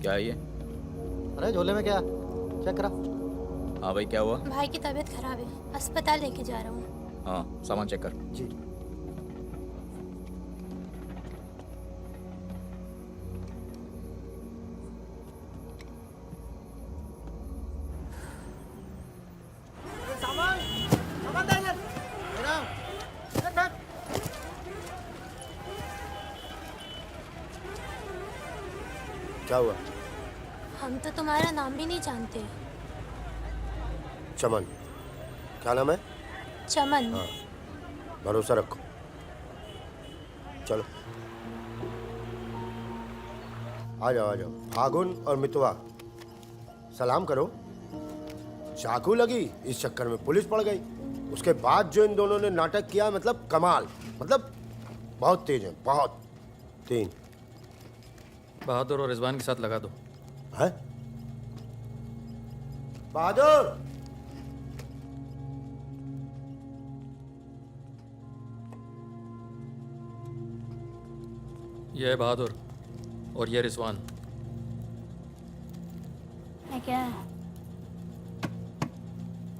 क्या है ये? अरे झोले में क्या? चेक करा। हाँ भाई, क्या हुआ? भाई की तबीयत खराब है, अस्पताल लेके जा रहा हूँ। हाँ, सामान चेक कर। जी। क्या हुआ? हम तो तुम्हारा नाम भी नहीं जानते। चमन। क्या नाम है? चमन। हाँ, भरोसा रखो। चलो आ जाओ आ जाओ। फागुन और मितवा, सलाम करो। चाकू लगी, इस चक्कर में पुलिस पड़ गई। उसके बाद जो इन दोनों ने नाटक किया, मतलब कमाल, मतलब बहुत तेज है, बहुत। 3 बहादुर और रिजवान के साथ लगा दो। है? बहादुर! ये है बहादुर और ये रिजवान। क्या है?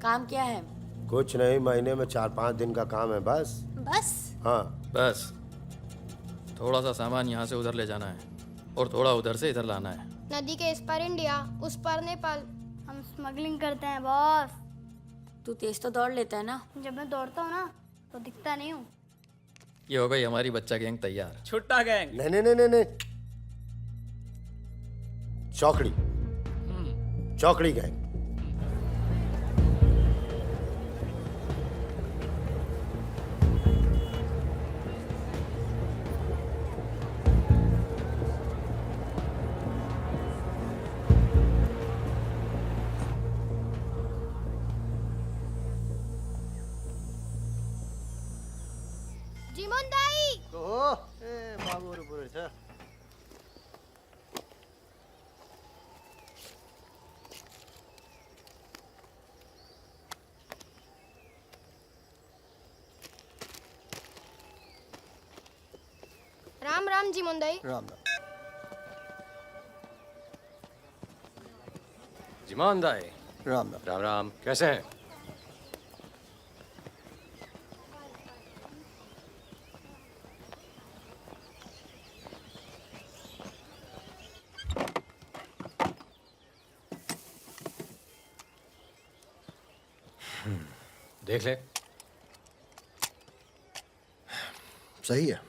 काम क्या है? कुछ नहीं, महीने में 4-5 दिन का काम है बस। बस? हाँ। बस थोड़ा सा सामान यहाँ से उधर ले जाना है और थोड़ा उधर से इधर लाना है। नदी के इस पार इंडिया, उस पार नेपाल। हम स्मगलिंग करते हैं बॉस। तू तेज तो दौड़ लेता है ना? जब मैं दौड़ता हूँ ना तो दिखता नहीं हूँ। ये हो गई हमारी बच्चा गैंग तैयार। छुट्टा गैंग। नहीं नहीं नहीं नहीं नहीं, चौकड़ी। चौकड़ी गैंग। जीमन दाई। बाबू रे छ। राम राम जीमन दाई। राम राम। जिमान दाई। राम राम। राम राम, कैसे हैं? देख ले। सही है,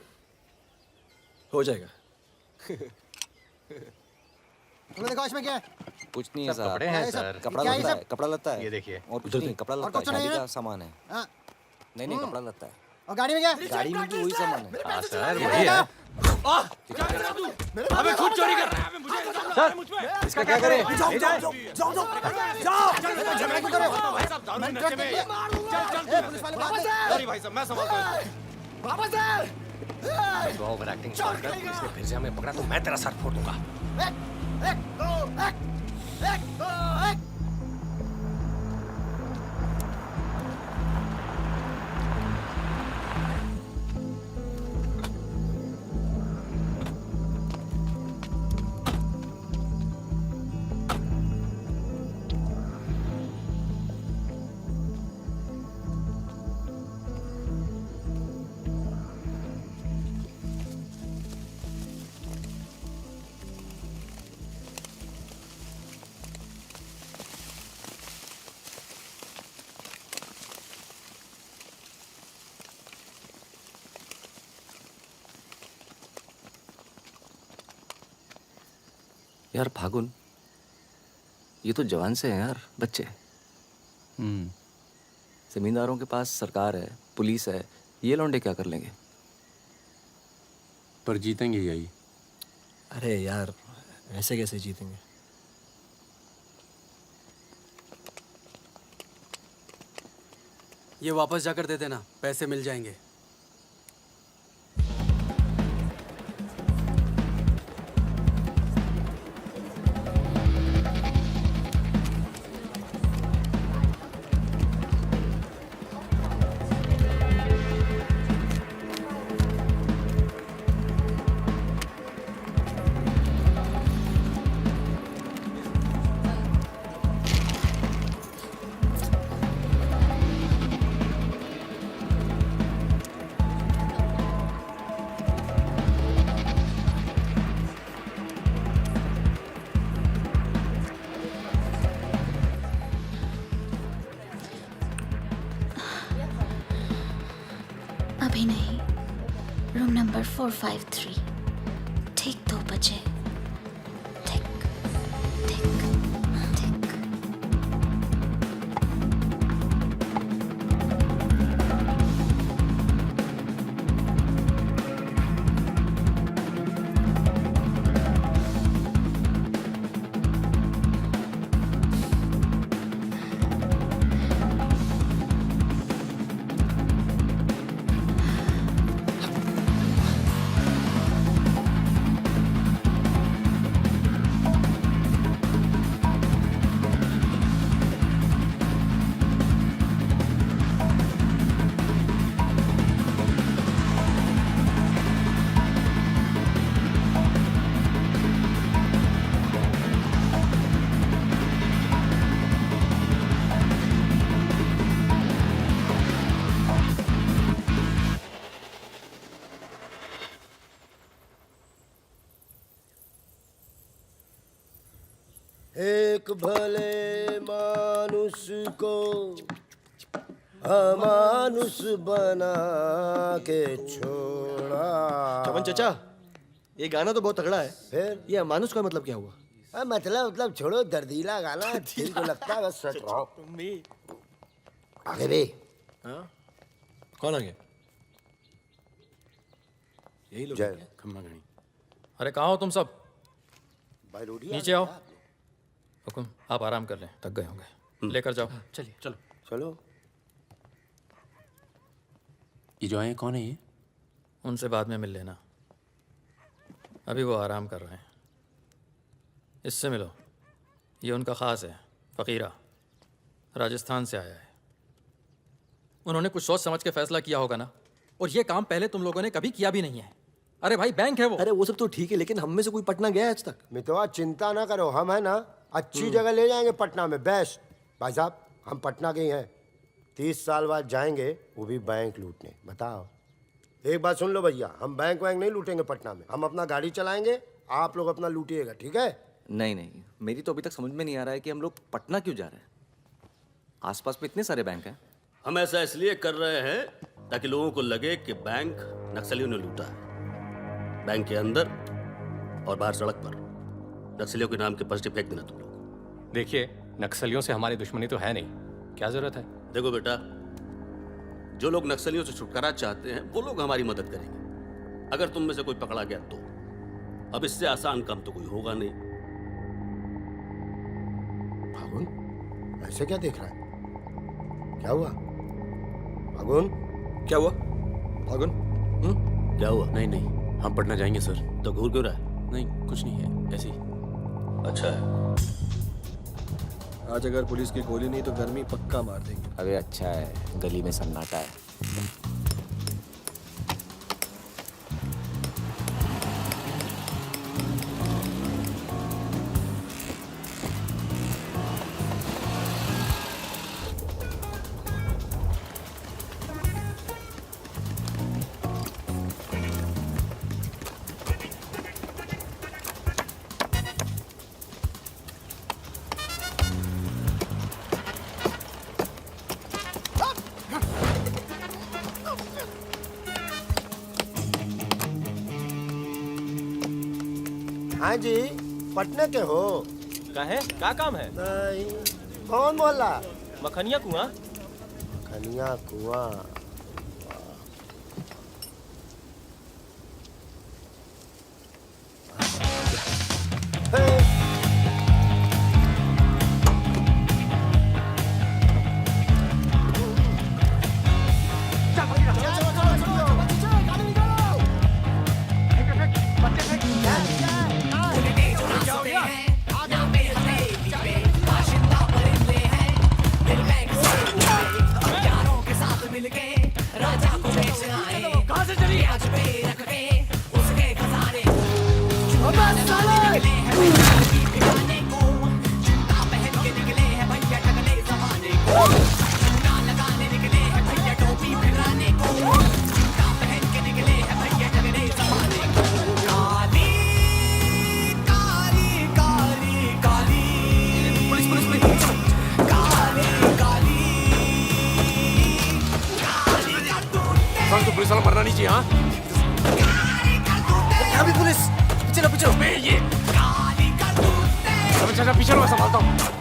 हो जाएगा। तुम्हें देखो इसमें क्या है? कुछ नहीं है सब साहब। कपड़े हैं सर। कपड़ा क्या है लगता है, सब? कपड़ा लगता है। ये देखिए। और कुछ उधर नहीं, देखिए। कपड़ा और लगता है, कुछ नहीं शादी है? का सामान है। हाँ। नहीं नहीं, कपड़ा लगता है। और गाड़ी में क्या? गाड़ी में भी वही सामान है। हाँ सर, वही है। अबे खुद चोरी कर रहा है। सर, इसका क्या करें? जाओ ले जाओ जाए। जाओ जाओ जाओ। झगड़ा क्यों कर रहे हो? भाई साहब, दारू मैं नशे ट्रक में। ए, पुलिस वाले बात कर। सॉरी भाई साहब, मैं संभालता हूँ। वापस आ। तू ओवर एक्टिंग छोड़ कर, इसने फिर से हमें पकड़ा तो मैं तेरा सर फोड़ दूंगा। एक दो एक दो एक। यार फागुन, ये तो जवान से हैं यार, बच्चे। जमींदारों के पास सरकार है, पुलिस है, ये लौंडे क्या कर लेंगे? पर जीतेंगे यही। अरे यार, ऐसे कैसे जीतेंगे? ये वापस जाकर दे देना, पैसे मिल जाएंगे। अभी नहीं, रूम नंबर 453, ठीक 2 बजे। ठीक ठीक ठीक। एक भले मानुष को अमानुष बना के छोड़ा। चमन चाचा, ये गाना तो बहुत तगड़ा है। फिर ये अमानुष का मतलब क्या हुआ? मतलब छोड़ो, दर्दीला गाना दिल को लगता है बस सच रहो। आगे भी हाँ? कौन आ गया? यही लोग हैं क्या? खम्मा गणी। अरे कहाँ हो तुम सब? भाई रोटी नीचे आओ। हुकुम, आप आराम कर लें, थक गए होंगे। लेकर जाओ। चलिए चलो। चलो। ये जो आए कौन है ये? उनसे बाद में मिल लेना, अभी वो आराम कर रहे हैं। इससे मिलो, ये उनका ख़ास है, फ़कीरा, राजस्थान से आया है। उन्होंने कुछ सोच समझ के फैसला किया होगा ना, और ये काम पहले तुम लोगों ने कभी किया भी नहीं है। अरे भाई, बैंक है वो। अरे वो सब तो ठीक है, लेकिन हम में से कोई पटना गया है आज तक? मितवा चिंता ना करो, हम है ना अच्छी जगह ले जाएंगे पटना में, बेस्ट। भाई साहब, हम पटना के ही हैं, 30 साल बाद जाएंगे, वो भी बैंक लूटने। बताओ, एक बात सुन लो भैया, हम बैंक वैंक नहीं लूटेंगे पटना में, हम अपना गाड़ी चलाएंगे, आप लोग अपना लूटिएगा, ठीक है? नहीं नहीं, मेरी तो अभी तक समझ में नहीं आ रहा है कि हम लोग पटना क्यों जा रहे हैं। आसपास में इतने सारे बैंक हैं। हम ऐसा इसलिए कर रहे हैं ताकि लोगों को लगे कि बैंक नक्सलियों ने लूटा है। बैंक के अंदर और बाहर सड़क पर नक्सलियों के नाम के पर्चे फेंक देना तुम लोग। देखिए, नक्सलियों से हमारी दुश्मनी तो है नहीं, क्या जरूरत है? देखो बेटा, जो लोग नक्सलियों से छुटकारा चाहते हैं वो लोग हमारी मदद करेंगे। अगर तुम में से कोई पकड़ा गया तो अब इससे आसान काम तो कोई होगा नहीं। फागुन, ऐसे क्या देख रहा है? क्या हुआ फागुन? क्या हुआ फागुन? क्या हुआ? नहीं नहीं, हम पटना जाएंगे सर। तो घूर क्यों रहा है? नहीं, कुछ नहीं है, ऐसे ही। अच्छा है। आज अगर पुलिस की गोली नहीं तो गर्मी पक्का मार देंगे। अबे अच्छा है, गली में सन्नाटा है। हाँ जी, पटना के हो? का है? क्या काम है? नहीं। कौन मोहल्ला? मखनिया कुआं। खनिया कुआं। तो पुलिस वाला मरना नहीं चाहिए। हाँ यहाँ भी पुलिस। पीछे लो, पीछे लो। ये चाचा पीछे लो, मैं संभालता हूँ।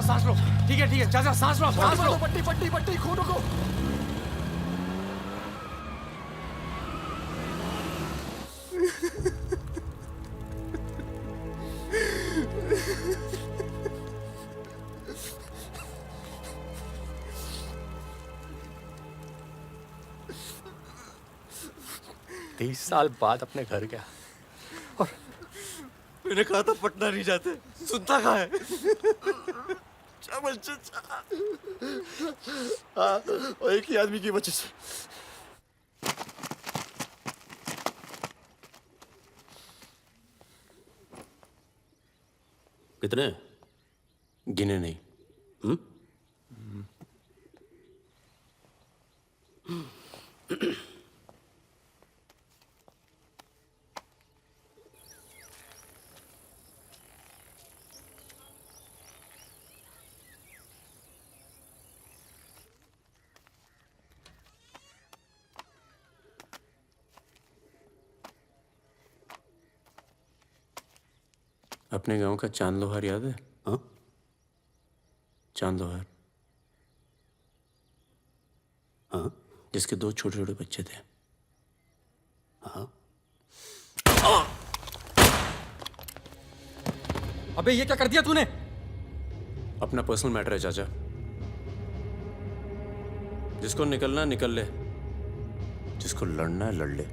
सांस लो। ठीक है चाचा, सांस लो, सांस लो। पट्टी पट्टी पट्टी, खून को। तीस साल बाद अपने घर गया और मैंने कहा था पटना नहीं जाते, सुनता कहाँ है? हाँ, और एक ही आदमी की वजह से। कितने? गिने नहीं। अपने गांव का चांद लोहार याद है? हाँ? चांद लोहार। हाँ? जिसके 2 छोटे छोटे बच्चे थे। हाँ? अबे ये क्या कर दिया तूने? अपना पर्सनल मैटर है चाचा, जिसको निकलना निकल ले, जिसको लड़ना है लड़ ले।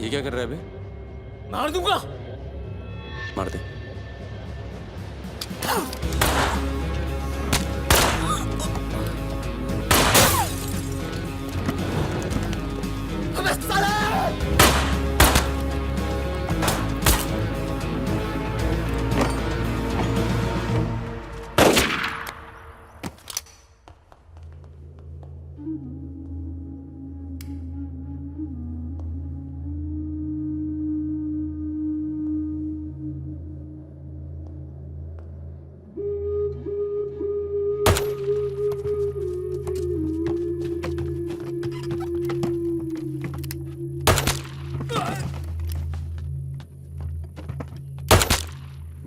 ये क्या कर रहा है बे? मार दूंगा। मार दे। अबे साले!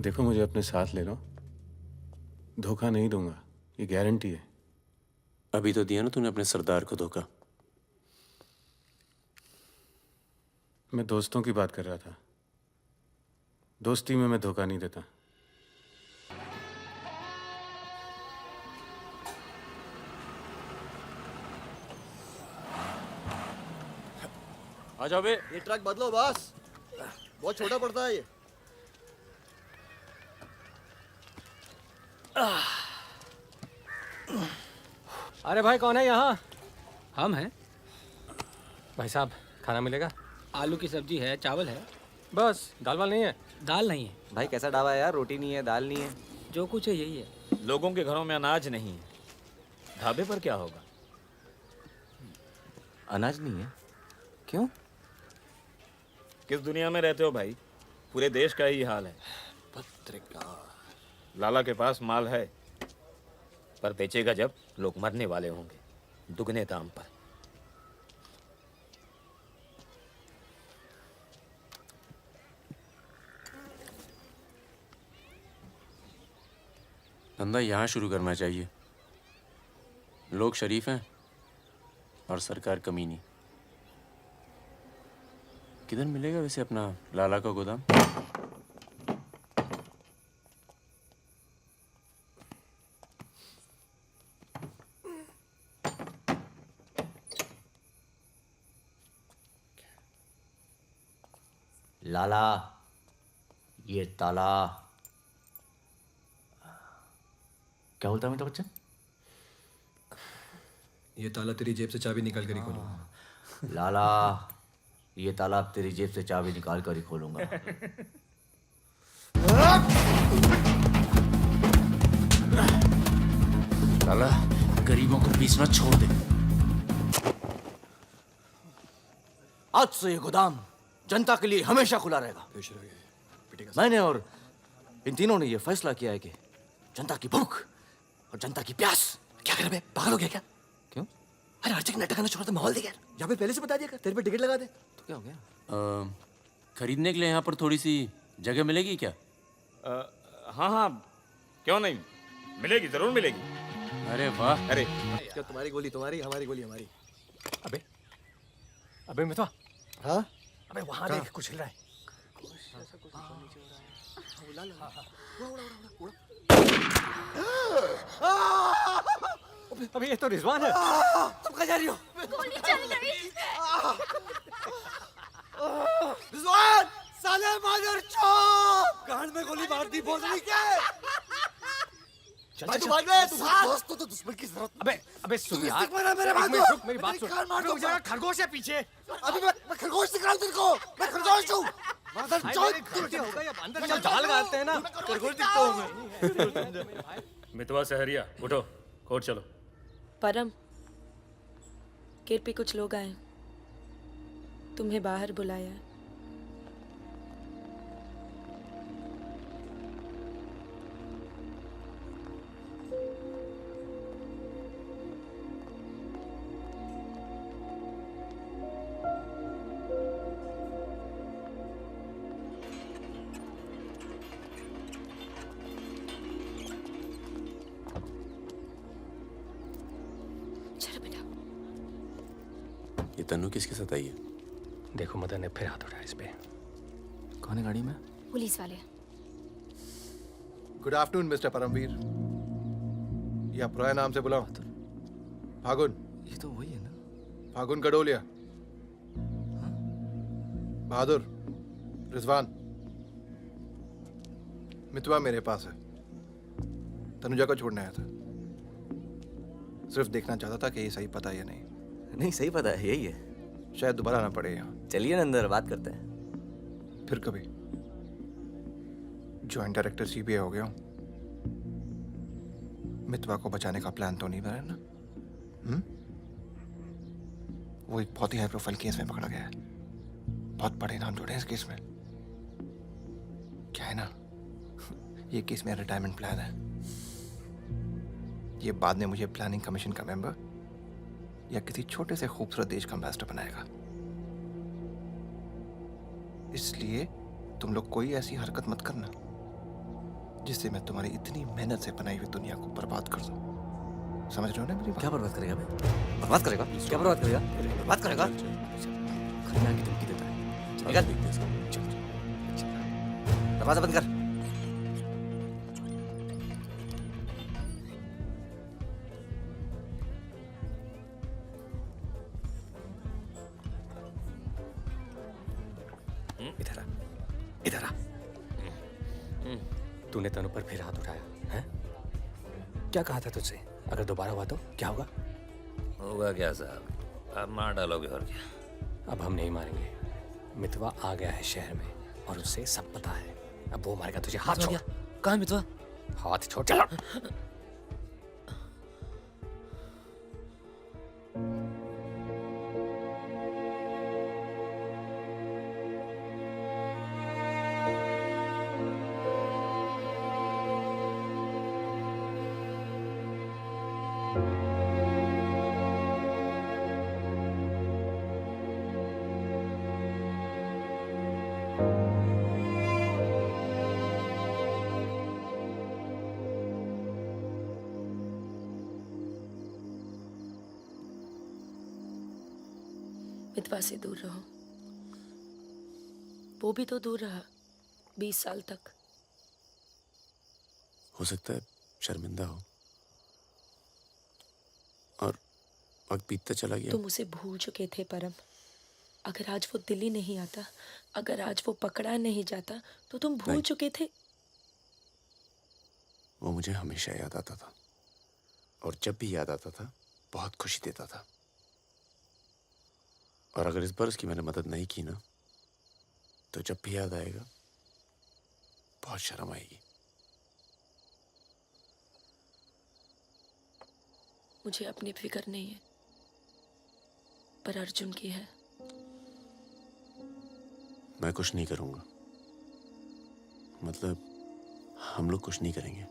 देखो मुझे अपने साथ ले लो, धोखा नहीं दूंगा, ये गारंटी है। अभी तो दिया ना तूने अपने सरदार को धोखा। मैं दोस्तों की बात कर रहा था, दोस्ती में मैं धोखा नहीं देता। आ जाओ बे। ये ट्रक बदलो बॉस, बहुत छोटा पड़ता है ये। अरे भाई कौन है यहाँ? हम हैं। भाई साहब खाना मिलेगा? आलू की सब्जी है, चावल है। बस दाल वाल नहीं है? दाल नहीं है। भाई कैसा ढाबा है यार, रोटी नहीं है, दाल नहीं है। जो कुछ है यही है। लोगों के घरों में अनाज नहीं है, ढाबे पर क्या होगा? अनाज नहीं है? क्यों? किस दुनिया में रहते हो भाई? पूरे देश का ही हाल है। पत्रकार। लाला के पास माल है, पर बेचेगा जब लोग मरने वाले होंगे, दुगने दाम पर। धंधा यहाँ शुरू करना चाहिए। लोग शरीफ हैं और सरकार कमीनी। किधर मिलेगा वैसे अपना लाला का गोदाम? लाला, ये ताला। क्या बोलता है मेरा बच्चा? ये ताला तेरी जेब से चाबी निकाल कर ही खोलूंगा। लाला, ये ताला तेरी जेब से चाबी निकाल कर ही खोलूंगा। लाला, गरीबों को बीच में छोड़ दे। आज से ये गोदाम जनता के लिए हमेशा खुला रहेगा। मैंने और इन तीनों ने ये फैसला किया है कि जनता की भूख और जनता की प्यास। क्या कर बे, पागल हो गया क्या? क्यों? अरे हर जगह नाटक करना छोड़ दे, माहौल दे यार। या फिर पहले से बता दिया कर, तेरे पे टिकट लगा दे। तो क्या हो गया? खरीदने के लिए यहाँ पर थोड़ी सी जगह मिलेगी क्या? हाँ हाँ, क्यों नहीं, मिलेगी, जरूर मिलेगी। अरे वाह। अरे क्या तुम्हारी गोली तुम्हारी, हमारी गोली हमारी। अबे अबे मितवा। हाँ? अबे वहां देख, कुछ हिल रहा है। अबे ये तो रिजवान है। तुम कहाँ जा रही हो? गोली चल गई। रिजवान, साले मादर चौक। कान में गोली मार दी, बोझनी क्या? भाई तू भाग गया, तू दोस्त तो दुश्मन की जरूरत। अबे सुन यार, मेरे बात रुक, मेरी बात सुन। रुक जा, खरगोश है पीछे। अभी मैं खरगोश दिख रहा हूँ तेरे को, मैं खरगोश हूँ। मादर चौक। गलती हो गई, अब अंदर चल, जाल गाते हैं ना। खरगोश दिखता हूँ मैं। मितवा सहरिया, उठो, कोर्ट चलो। परम, गेट पे कुछ लोग आए, तुम्हें बाहर बुलाया। ये तन्नू किसके साथ आई है? देखो मदन ने फिर हाथ उठाया इस पे। कौन है गाड़ी में? पुलिस वाले। गुड आफ्टरनून मिस्टर परमवीर, या पुराने नाम से बुलाओ। फागुन। ये तो वही है ना? फागुन गडोलिया। बहादुर, रिजवान। मितवा मेरे पास है, तनुजा को छोड़ने आया था। सिर्फ देखना चाहता था कि ये सही पता है या नहीं। नहीं, सही पता है, यही है। शायद दोबारा आना पड़े यहाँ। चलिए ना अंदर, बात करते हैं। फिर कभी। जॉइंट डायरेक्टर सीबीआई हो गया हूँ। मितवा को बचाने का प्लान तो नहीं बना ना? वो एक बहुत ही हाई प्रोफाइल केस में पकड़ा गया है, बहुत बड़े नाम जुड़े हैं इस केस में। क्या है ना, ये केस मेरा रिटायरमेंट प्लान है। ये बाद में मुझे प्लानिंग कमीशन का मेंबर या किसी छोटे से खूबसूरत देश का एम्बेसडर बनाएगा। इसलिए तुम लोग कोई ऐसी हरकत मत करना जिससे मैं तुम्हारी इतनी मेहनत से बनाई हुई दुनिया को बर्बाद कर दूं। समझ रहे हो ना मेरी बात? क्या बर्बाद करेगा बे? बर्बाद करेगा? क्या बर्बाद करेगा? बर्बाद करेगा? खरीदार की धमकी देता है। निकल। दरवाजा बंद कर। इधर आ, इधर आ। तूने तनु पर फिर हाथ उठाया है? क्या कहा था तुझसे? अगर दोबारा हुआ तो क्या होगा? होगा क्या साहब, आप मार डालोगे और क्या। अब हम नहीं मारेंगे। मितवा आ गया है शहर में और उसे सब पता है। अब वो मारेगा तुझे। हाथ छोड़। कहाँ है मितवा? हाथ छोड़। चलो। मितवा से दूर रहो। वो भी तो दूर रहा 20 साल तक। हो सकता है शर्मिंदा हो और वक्त बीतता चला गया। तुम उसे भूल चुके थे परम। अगर आज वो दिल्ली नहीं आता, अगर आज वो पकड़ा नहीं जाता, तो तुम भूल चुके थे। वो मुझे हमेशा याद आता था और जब भी याद आता था बहुत खुशी देता था। और अगर इस बार उसकी मैंने मदद नहीं की ना, तो जब भी याद आएगा बहुत शर्म आएगी। मुझे अपनी फिक्र नहीं है, पर अर्जुन की है। मैं कुछ नहीं करूंगा, मतलब हम लोग कुछ नहीं करेंगे।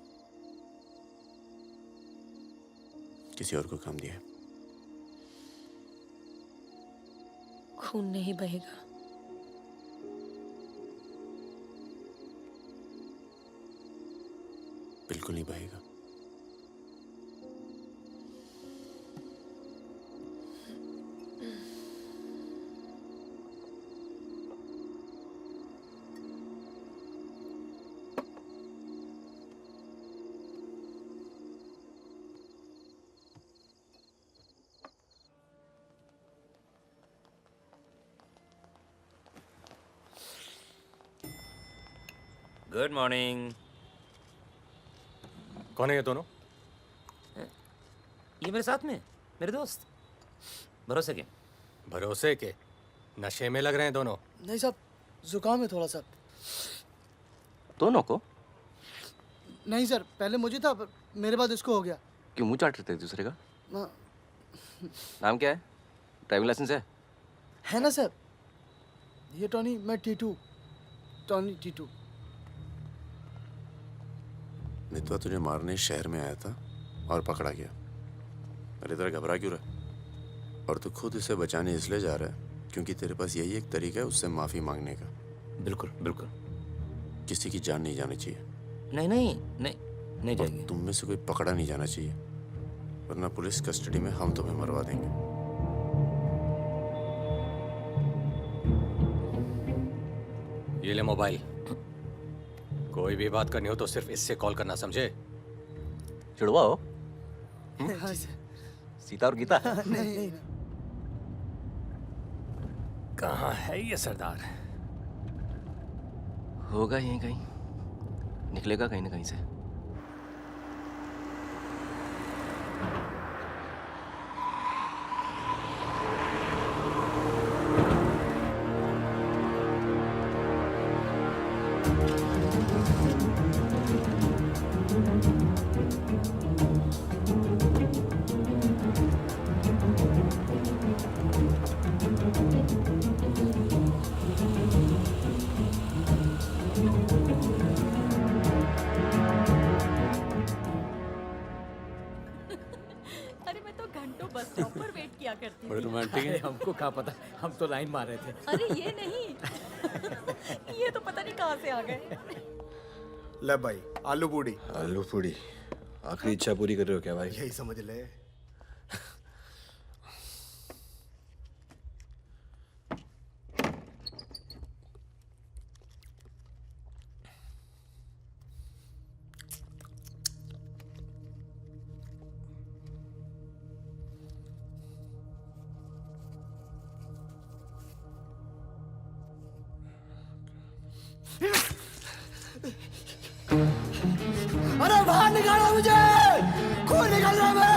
किसी और को काम दिया है। खून नहीं बहेगा। बिल्कुल नहीं बहेगा। Good morning. कौन है ये दोनों? ये मेरे साथ में मेरे दोस्त भरोसे के। भरोसे के? नशे में लग रहे हैं दोनों। नहीं साहब, जुकाम है थोड़ा सा। दोनों को? नहीं सर, पहले मुझे था, पर मेरे बाद इसको हो गया। क्यों मुंह चाट रहे थे एक दूसरे का? ना- नाम क्या है? ड्राइविंग लाइसेंस है ना सर? ये टॉनी, मैं टीटू। टॉनी टीटू। मितवा तुझे मारने शहर में आया था और पकड़ा गया। अरे तरह घबरा क्यों रहा? और तू खुद इसे बचाने इसलिए जा रहा है क्योंकि तेरे पास यही एक तरीका है उससे माफी मांगने का। बिल्कुल बिल्कुल। किसी की जान नहीं जानी चाहिए। नहीं नहीं नहीं नहीं जाएगी। तुम में से कोई पकड़ा नहीं जाना चाहिए, वरना पुलिस कस्टडी में हम तुम्हें मरवा देंगे। ये ले मोबाइल। कोई भी बात करनी हो तो सिर्फ इससे कॉल करना, समझे? जुड़वा हो? हाँ सर। सीता और गीता? नहीं। कहाँ है ये सरदार? होगा यहीं कहीं, निकलेगा कहीं ना कहीं से। अरे मैं तो घंटों बस स्टॉप पर वेट किया करती बड़े थी। रोमांटिक है। हमको क्या पता, हम तो लाइन मार रहे थे। अरे ये नहीं ये तो पता नहीं कहाँ से आ गए। ले भाई आलू पूड़ी। आलू पूड़ी आखिरी इच्छा पूरी कर रहे हो क्या भाई? यही समझ ले। अरे बाहर निकालो मुझे, खून निकल रहा है मेरा।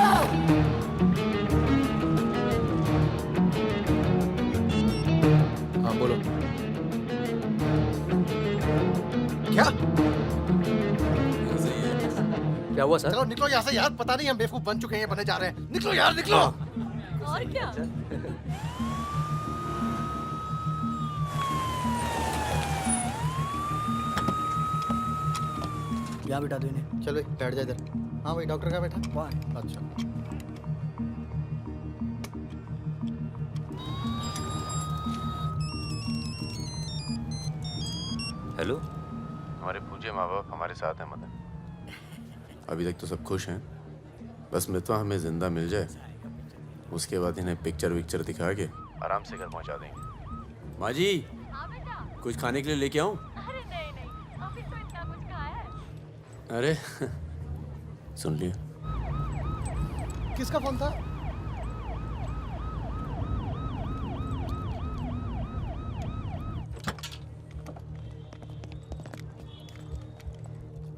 हाँ बोलो। क्या क्या हुआ सर? चलो निकलो यहाँ से यार, पता नहीं हम बेवकूफ बन चुके हैं, बनने जा रहे हैं। निकलो यार निकलो। और क्या? यहाँ बिठा दो इन्हें। चलो बैठ जा इधर। हाँ भाई डॉक्टर का बैठा वहाँ। अच्छा हेलो। हमारे पूज्य माँ बाप हमारे साथ हैं मदन। अभी तक तो सब खुश हैं, बस मितवा हमें जिंदा मिल जाए, उसके बाद इन्हें पिक्चर विक्चर दिखा के आराम से घर पहुंचा देंगे। माँ जी कुछ खाने के लिए लेके आऊं? अरे नहीं नहीं, अभी तो इतना कुछ खाया है। अरे सुन लिया। किसका फोन था?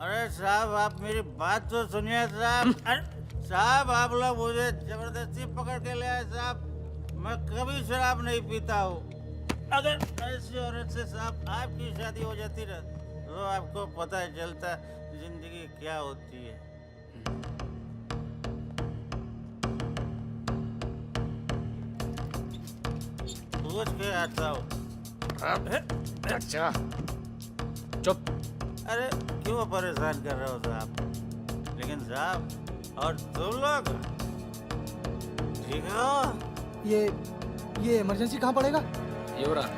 अरे साहब आप मेरी बात तो सुनिए साहब। अरे साहब आप लोग मुझे जबरदस्ती पकड़ के ले आए साहब। मैं कभी शराब नहीं पीता हूँ। अगर ऐसी औरत से साहब आपकी शादी हो जाती ना तो आपको पता चलता जिंदगी क्या होती है। पूछ के आता हूँ। अच्छा चुप। अरे क्यों परेशान कर रहे हो साहब? लेकिन साहब और तुम लोग ठीक हो? ये इमरजेंसी कहाँ पड़ेगा? ये हो रहा।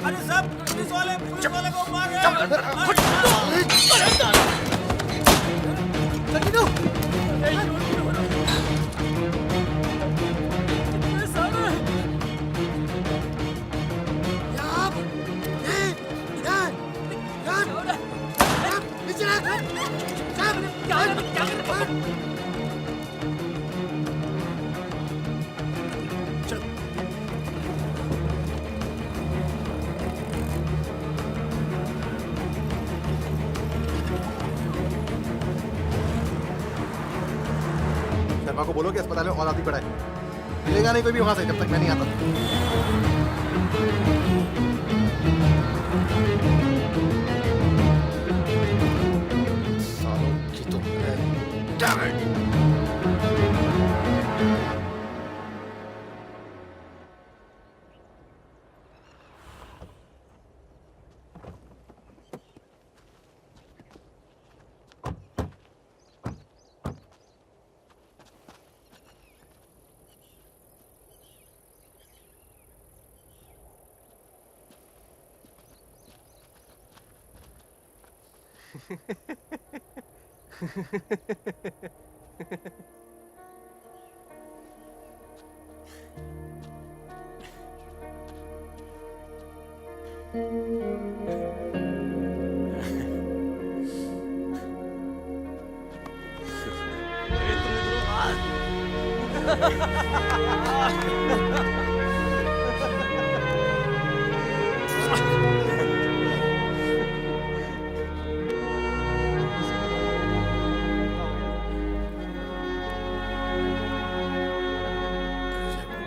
अरे साहब पुलिस वाले को मार रहे शर्मा को बोलो कि अस्पताल में और आदमी पड़ा है। मिलेगा नहीं कोई भी वहां से जब तक मैं नहीं आता। सालों की तो Damn it!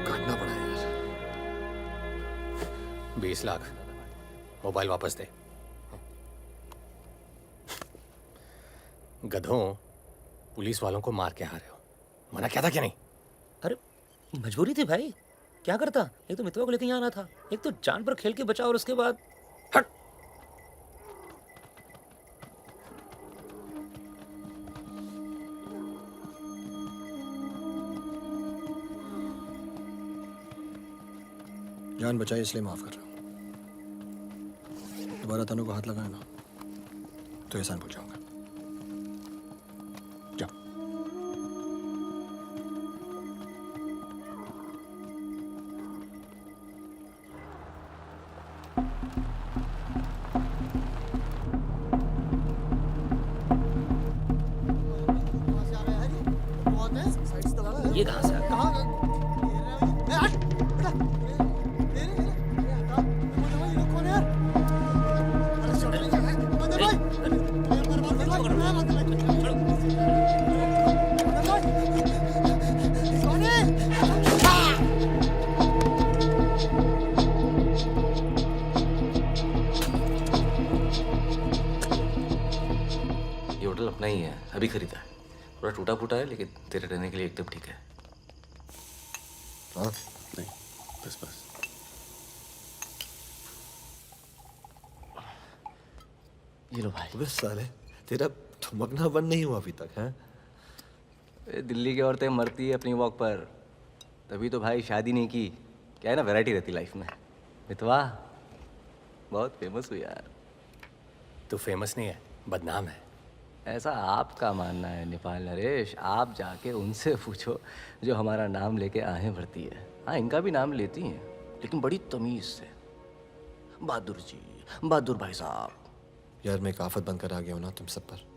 काटना पड़ा यार। 20 लाख मोबाइल वापस दे। गधों पुलिस वालों को मार के आ रहे हो, मना क्या था क्या नहीं? अरे मजबूरी थी भाई, क्या करता। एक तो मितवा को लेके यहाँ आना था, एक तो जान पर खेल के बचा, और उसके बाद हट। जान बचाई इसलिए माफ कर रहा हूं। दोबारा तनु को हाथ लगाया ना तो एहसान भूल जाऊंगा। जाओ। ये कहाँ से आ गया? ये होटल अपना ही है, अभी खरीदा है। थोड़ा टूटा फूटा है लेकिन तेरे रहने के लिए एकदम ठीक है। हाँ नहीं, बस बस। ये लो भाई। बस साले तेरा थमकना बंद नहीं हुआ अभी तक है? दिल्ली की औरतें मरती है अपनी वॉक पर, तभी तो भाई शादी नहीं की। क्या है ना, वैरायटी रहती लाइफ में। मितवा बहुत फेमस हुई यार। तू फेमस नहीं है, बदनाम है। ऐसा आपका मानना है नेपाल नरेश। आप जाके उनसे पूछो जो हमारा नाम लेके आहें भरती है। हाँ, इनका भी नाम लेती हैं लेकिन बड़ी तमीज से। बहादुर जी, बहादुर भाई साहब। यार मैं एक आफत बनकर आ गया हूं ना तुम सब पर।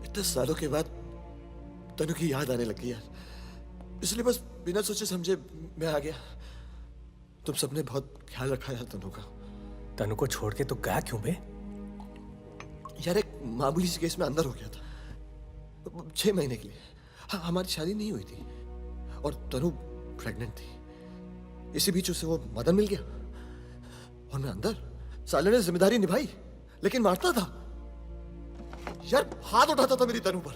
इतने सालों के बाद तनु की याद आने लगी यार, इसलिए बस बिना सोचे समझे मैं आ गया। तुम सबने बहुत ख्याल रखा यार तनु का। तनु को छोड़ के तो गया क्यों बे? यार एक मामूली सी केस में अंदर हो गया था 6 महीने के लिए। हाँ, हमारी शादी नहीं हुई थी और तनु प्रेग्नेंट थी। इसी बीच उसे वो मदन मिल गया और मैं अंदर। साले ने जिम्मेदारी निभाई लेकिन मारता था यार, हाथ उठाता था मेरी तनु पर।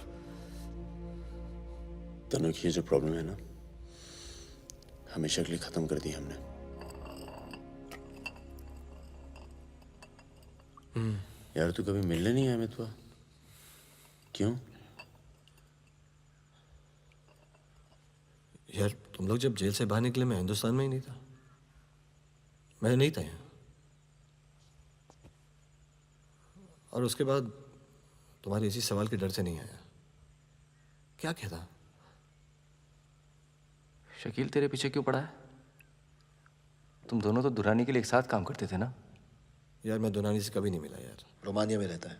तनु की ये जो प्रॉब्लम है ना, हमेशा के लिए खत्म कर दी हमने। यार तू कभी मिलने नहीं आया मितवा? क्यों? यार तुम लोग जब जेल से बाहर निकले मैं हिंदुस्तान में ही नहीं था। मैं नहीं था यहाँ। और उसके बाद तुम्हारे इसी सवाल के डर से नहीं आया। क्या कहता? शकील तेरे पीछे क्यों पड़ा है? तुम दोनों तो दुरानी के लिए एक साथ काम करते थे ना? यार मैं दुरानी से कभी नहीं मिला यार। रोमानिया में रहता है।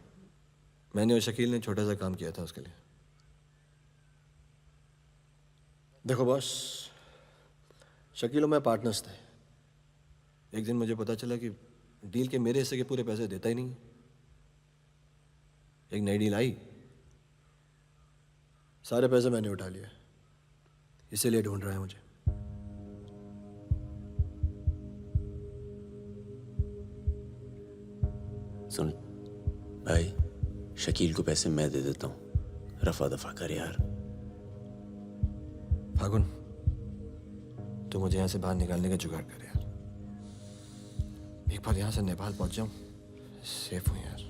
मैंने और शकील ने छोटा सा काम किया था उसके लिए। देखो बॉस, शकील और मैं पार्टनर्स थे। एक दिन मुझे पता चला कि डील के मेरे हिस्से के पूरे पैसे देता ही नहीं। एक नई डील आई, सारे पैसे मैंने उठा लिए। इसीलिए ढूंढ रहा है मुझे। सुन भाई, शकील को पैसे मैं दे देता हूँ, रफा दफा कर यार। फागुन, तू मुझे यहाँ से बाहर निकालने का जुगाड़ कर यार। एक बार यहाँ से नेपाल पहुँच जाऊँ, सेफ हूँ यार।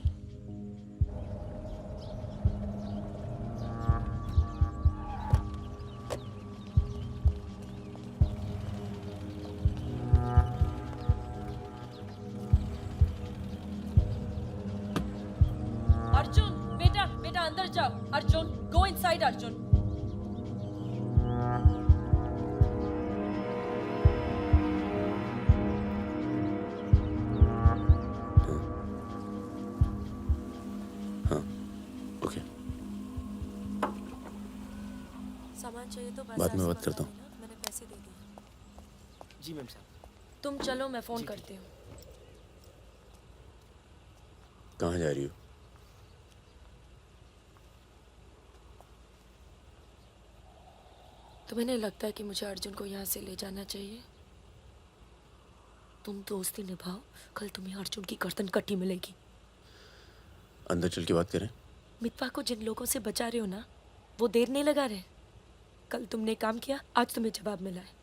अर्जुन, बेटा बेटा अंदर जाओ। Arjun, go inside Arjun. सामान चाहिए तो बाद में बात करता हूँ। मैंने पैसे दे दिए। जी मैम साहब। तुम चलो, मैं फोन करती हूँ। कहाँ जा रही हो? तुम्हें नहीं लगता है कि मुझे अर्जुन को यहाँ से ले जाना चाहिए? तुम दोस्ती निभाओ, कल तुम्हें अर्जुन की गर्दन कटी मिलेगी। अंदर चल के बात करें। मितवा को जिन लोगों से बचा रहे हो ना, वो देर नहीं लगा रहे। कल तुमने काम किया, आज तुम्हें जवाब मिला है।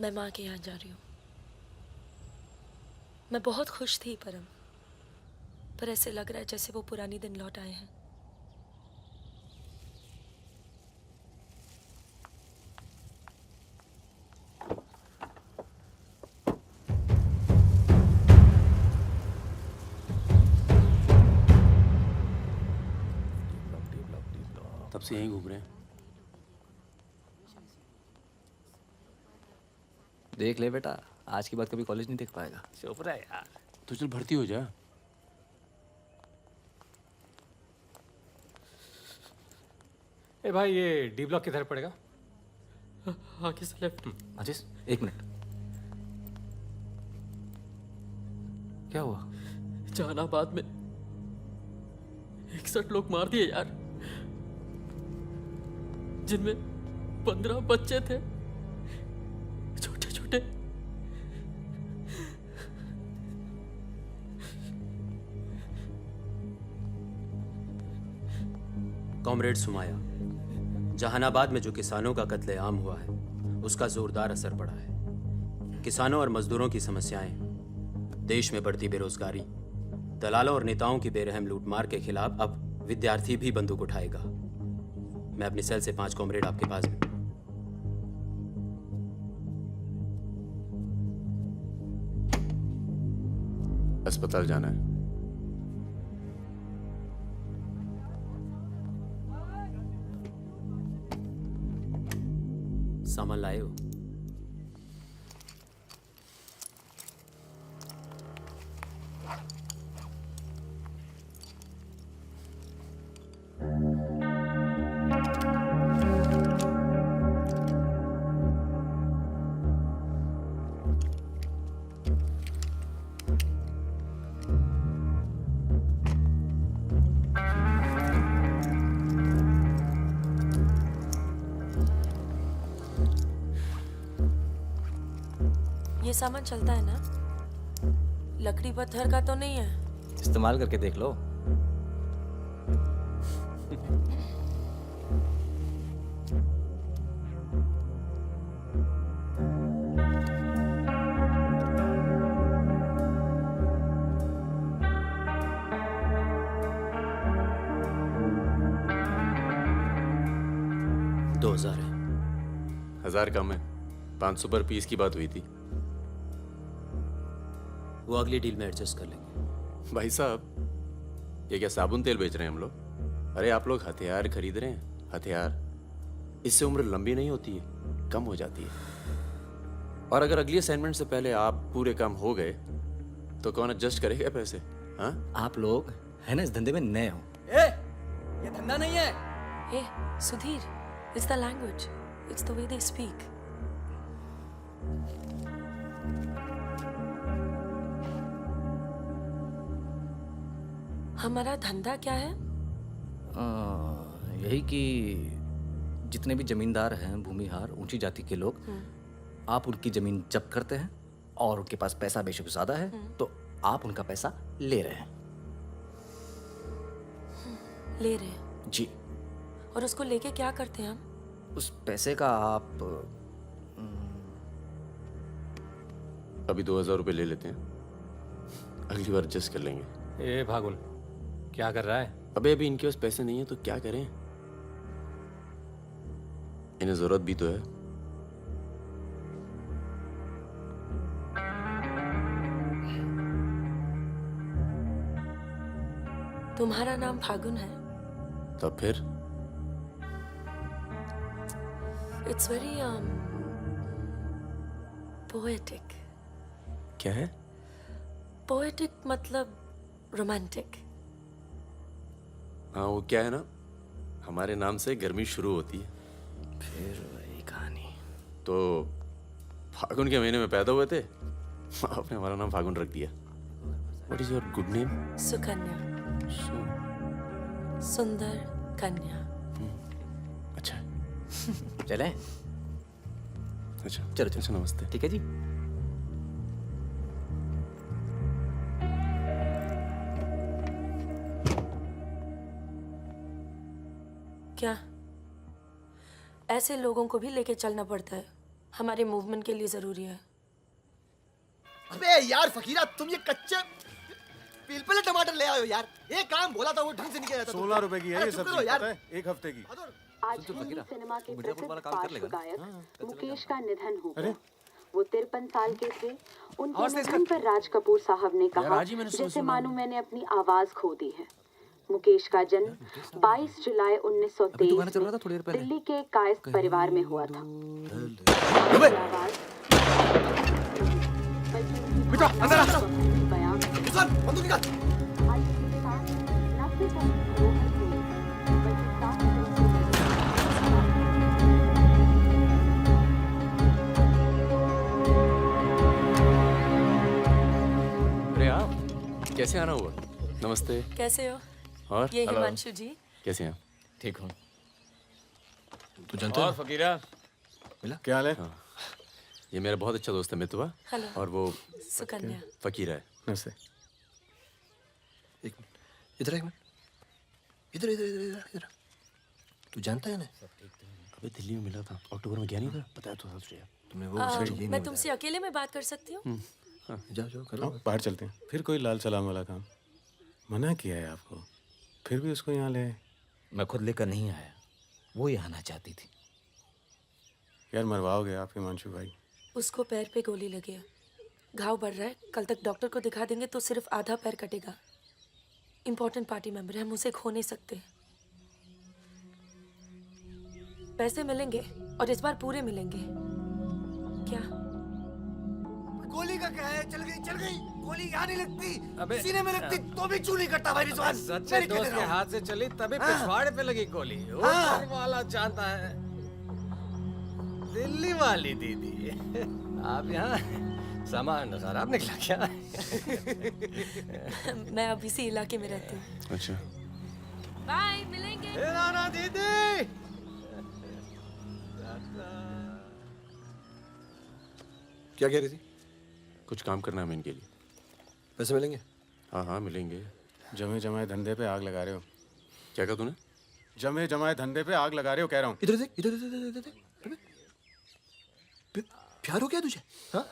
मैं माँ के यहाँ जा रही हूँ। मैं बहुत खुश थी परम, पर ऐसे लग रहा है जैसे वो पुरानी दिन लौट आए हैं। तब से यहीं घूम रहे हैं। देख ले बेटा, आज के बाद कभी कॉलेज नहीं देख पाएगा। चुप रहा यार। तो चल भर्ती हो जा। ए भाई, ये डी ब्लॉक किधर पड़ेगा? आगे से लेफ्ट। आशीष, 1 मिनट। क्या हुआ? जहानाबाद में 61 लोग मार दिए यार, जिनमें 15 बच्चे थे, छोटे छोटे। कॉमरेड सुमाया, जहानाबाद में जो किसानों का कत्लेआम हुआ है उसका जोरदार असर पड़ा है। किसानों और मजदूरों की समस्याएं, देश में बढ़ती बेरोजगारी, दलालों और नेताओं की बेरहम लूटमार के खिलाफ अब विद्यार्थी भी बंदूक उठाएगा। मैं अपनी सेल से 5 कॉमरेड आपके पास भी। अस्पताल जाना है। सामान लाए हो? ये सामान चलता है ना? लकड़ी पत्थर का तो नहीं है? इस्तेमाल करके देख लो। दो 2000 है। 1000 कम है। 500 पर पीस की बात हुई थी। वो अगली डील में एडजस्ट कर लेंगे। भाई साहब, ये क्या साबुन तेल बेच रहे हैं हम लोग? अरे आप लोग हथियार खरीद रहे हैं। हथियार, इससे उम्र लंबी नहीं होती है, कम हो जाती है। और अगर अगली असाइनमेंट से पहले आप पूरे काम हो गए तो कौन एडजस्ट करेगा पैसे? हाँ, आप लोग है ना इस धंधे में नए हो। ये धंधा नहीं है। ए Sudhir, it's the language, it's the way they speak. हमारा धंधा क्या है? यही कि जितने भी जमींदार हैं, भूमिहार, ऊंची जाति के लोग, आप उनकी जमीन जब्त करते हैं और उनके पास पैसा बेशक ज्यादा है तो आप उनका पैसा ले रहे हैं। ले रहे हैं? जी। और उसको लेके क्या करते हैं हम? उस पैसे का आप अभी 2000 रुपये ले लेते हैं, अगली बार एडजस्ट कर लेंगे। ए भागुन, क्या कर रहा है? अबे अभी इनके पास पैसे नहीं है तो क्या करें? इन्हें जरूरत भी तो है। तुम्हारा नाम फागुन है? तब फिर इट्स वेरी पोएटिक। क्या है? पोएटिक मतलब रोमांटिक। हाँ, वो क्या है ना, हमारे नाम से गर्मी शुरू होती है। फिर वही कहानी। तो फागुन के महीने में पैदा हुए थे, आपने हमारा नाम फागुन रख दिया। What is your good name? Sukanya. सुंदर कन्या। अच्छा। चलें? अच्छा चलो अच्छा, नमस्ते। ठीक है जी। क्या ऐसे लोगों को भी लेके चलना पड़ता है हमारे मूवमेंट के लिए ज़रूरी है। अबे यार फकीरा, तुम ये कच्चे पिलपिले टमाटर ले आयो यार। एक काम बोला था वो ढंग से नहीं किया जाता। 16 रुपए की है ये सब्जी, यार। पता है? एक हफ्ते की। आज हिंदी सिनेमा के प्रसिद्ध पार्श्व गायक मुकेश का निधन हो गया। वो 53 साल के थे। उनके निधन पर राज कपूर साहब ने कहा, जैसे मानो मैंने अपनी आवाज खो दी है। मुकेश का जन्म 22 जुलाई 1923 दिल्ली के कायस्थ परिवार में हुआ था। अरे आप कैसे आना हुआ? नमस्ते। कैसे हो? और ये हिमांशु जी। कैसे हैं? ठीक हूँ। तू जानता और है फकीरा मिला? क्या हाल है? हाँ। ये मेरा बहुत अच्छा दोस्त है मितवा। हेलो। और वो सुकन्या। फकीरा है। नमस्ते। एक मिनट, इधर एक मिनट, इधर इधर इधर इधर इधर। तू जानता है ना? अबे दिल्ली में मिला था, अक्टूबर में गया नहीं था, बताया तो था तुझे। तुमने वो मैं तुमसे अकेले में बात कर सकती हूँ? जाओ जाओ करो। बाहर चलते हैं। फिर कोई लाल सलाम वाला काम। मना किया है आपको, फिर भी उसको यहाँ ले आए। मैं खुद लेकर नहीं आया, वो ही आना चाहती थी। यार मरवाओगे आप हिमांशु भाई। उसको पैर पे गोली लगी है, घाव बढ़ रहा है। कल तक डॉक्टर को दिखा देंगे तो सिर्फ आधा पैर कटेगा। इम्पोर्टेंट पार्टी मेंबर है, हम उसे खो नहीं सकते। पैसे मिलेंगे और इस बार पूरे मिलेंगे। क्या? गोली का क्या है? चल गई। गोली यहाँ नहीं लगती, सीने में लगती तो भी चू नहीं करता भाई रिजवान। सच्चे दोस्त के हाथ से चली तभी पिछवाड़े पे लगी गोली। ऊपर वाला जानता है। दिल्ली वाली दीदी, आप यहाँ सामान खराब निकला क्या? मैं अब इसी इलाके में रहती हूँ। अच्छा। बाय, मिलेंगे। ना दीदी। क्या कह रही थी? कुछ काम करना है इनके लिए। पैसे मिलेंगे? हाँ हाँ मिलेंगे। जमे जमाए धंधे पे आग लगा रहे हो। क्या कहा तूने? जमे जमाए धंधे पे आग लगा रहे हो कह रहा हूँ। इधर देख, इधर इधर देख। प्यार हो गया तुझे? हाँ?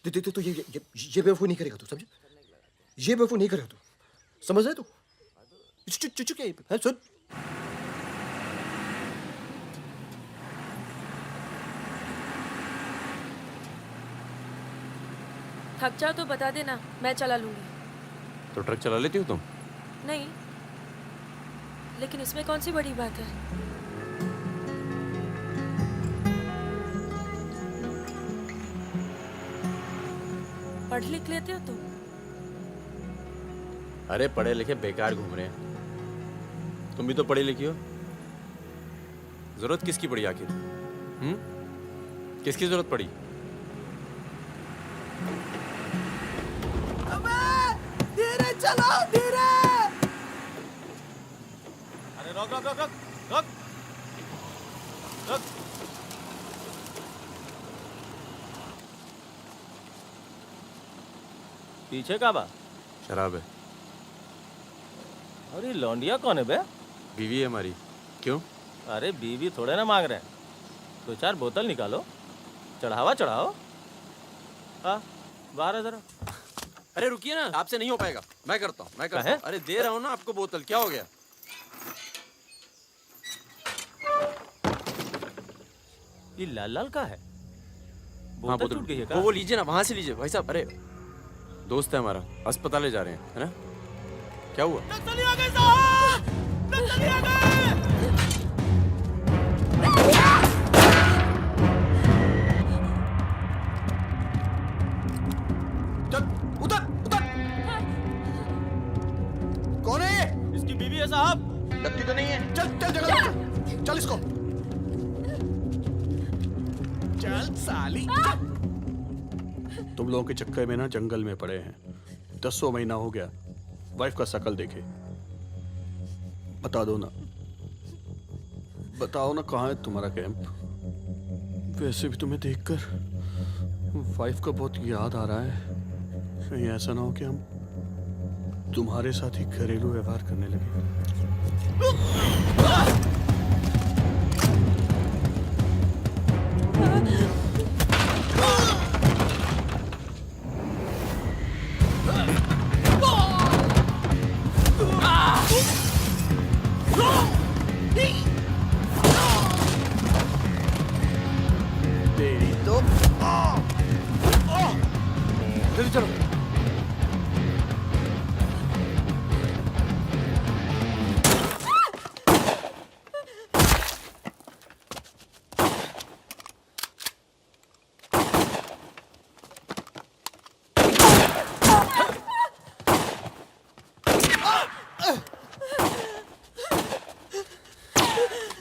देख तो ये बेवकूफ नहीं करेगा तू, समझे? ये बेवकूफ नहीं करेगा तू, समझ रहे तू? चुप क्या? सुन, थक जाओ तो बता देना, मैं चला लूंगी। तो ट्रक चला लेती हो तुम? नहीं, लेकिन इसमें कौन सी बड़ी बात है? पढ़ लिख लेते हो तुम? अरे पढ़े लिखे बेकार घूम रहे हैं। तुम भी तो पढ़ी लिखी हो। जरूरत किसकी पड़ी आखिर? किसकी जरूरत पड़ी? धीरे चलाओ, धीरे। अरे रोक रोक रोक रोक रोक रोक। पीछे का बा? शराब है। अरे लौंडिया कौन है बे? बीवी है हमारी। क्यों? अरे बीवी थोड़े ना मांग रहे हैं, 2-4 बोतल निकालो, चढ़ावा चढ़ाओ। हाँ बाहर है जरा। अरे रुकिए ना, आपसे नहीं हो पाएगा। मैं करता हूँ। अरे दे रहा हूँ ना आपको बोतल, क्या हो गया? ये लाल लाल का है? हाँ बोतल टूट गई है क्या? वो लीजिए ना, वहां से लीजिए भाई साहब। अरे दोस्त है हमारा, अस्पताल ले जा रहे हैं, है ना? क्या हुआ? नक्सली आ गए साहब, नक्सली आ गए। कौन है ये? इसकी बीवी है साहब। लगती तो नहीं है। चल जगह चल इसको। चल साली। तुम लोगों के चक्कर में ना जंगल में पड़े हैं। 10 महीना हो गया, वाइफ का शकल देखे। बता दो ना, बताओ ना कहाँ है तुम्हारा कैंप? वैसे भी तुम्हें देखकर वाइफ का बहुत याद आ रहा है। कहीं ऐसा ना हो कि हम तुम्हारे साथ ही घरेलू व्यवहार करने लगे। तेरी तो जल्दी चलो।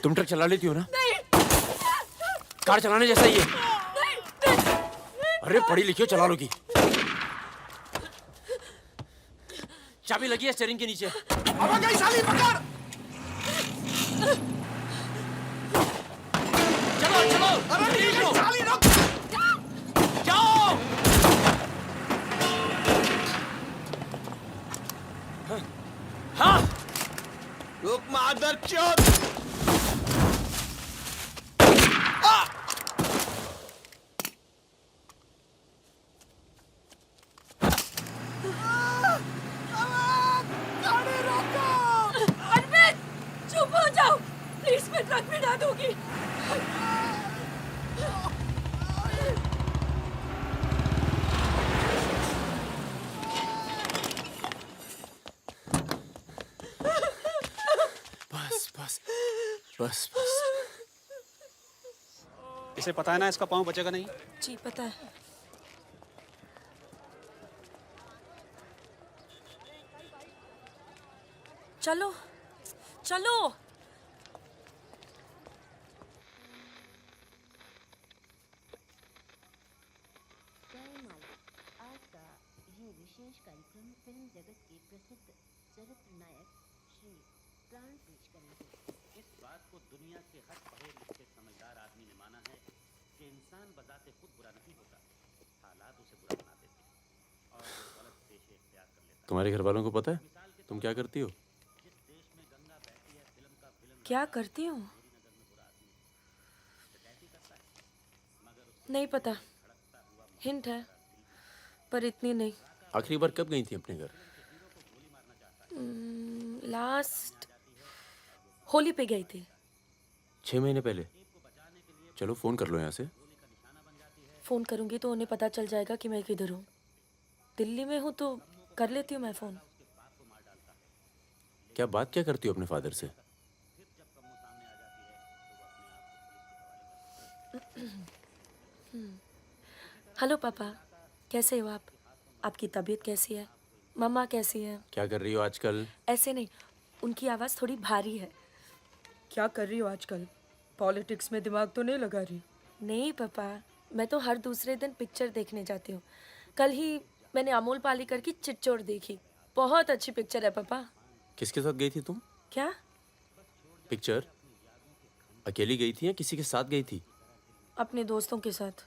तुम ट्रक चला लेती हो ना? नहीं। कार चलाने जैसा ही है। अरे पढ़ी लिखी हो, चला लोगी। चाबी लगी है स्टीयरिंग के नीचे। अब गई साली, पकड़। चलो चलो। अरे नहीं साली, रुक। जाओ। हाँ। रुक मादरचोद। प्लीज मैं ट्रक में डाल दूंगी। बस बस बस बस। इसे पता है ना इसका पाँव बचेगा नहीं। जी पता है। चलो चलो। विशेष कार्यक्रम फिल्म जगत के प्रसिद्ध चरित्र नायक श्री प्राण पेश करेंगे। इस बात को दुनिया के हर पढ़े लिखे समझदार आदमी ने माना है कि इंसान बजाते खुद बुरा नहीं होता, हालात उसे बुरा बना देते हैं और वो गलत पेशे इख्तियार कर लेता है। तुम्हारे घर वालों को पता है तुम क्या करती हो? क्या करती हूँ? नहीं पता, हिंट है पर इतनी नहीं। आखिरी बार कब गई थी अपने घर? लास्ट होली पे गई थी। 6 महीने पहले। चलो फोन कर लो यहाँ से। फोन करूंगी तो उन्हें पता चल जाएगा कि मैं किधर हूँ। दिल्ली में हूँ तो कर लेती हूँ मैं फोन। क्या बात क्या करती हो अपने फादर से? हेलो पापा, कैसे हो आप? आपकी तबीयत कैसी है? मम्मा कैसी है? क्या कर रही हो आजकल? ऐसे नहीं, उनकी आवाज़ थोड़ी भारी है। क्या कर रही हो आजकल? पॉलिटिक्स में दिमाग तो नहीं लगा रही? नहीं पापा, मैं तो हर दूसरे दिन पिक्चर देखने जाती हूँ। कल ही मैंने अमोल पालेकर की चिट्चोड़ देखी। बहुत अच्छी पिक्चर है पापा। किसके साथ गई थी तुम? क्या? पिक्चर अकेली गई थी या किसी के साथ गई थी? अपने दोस्तों के साथ।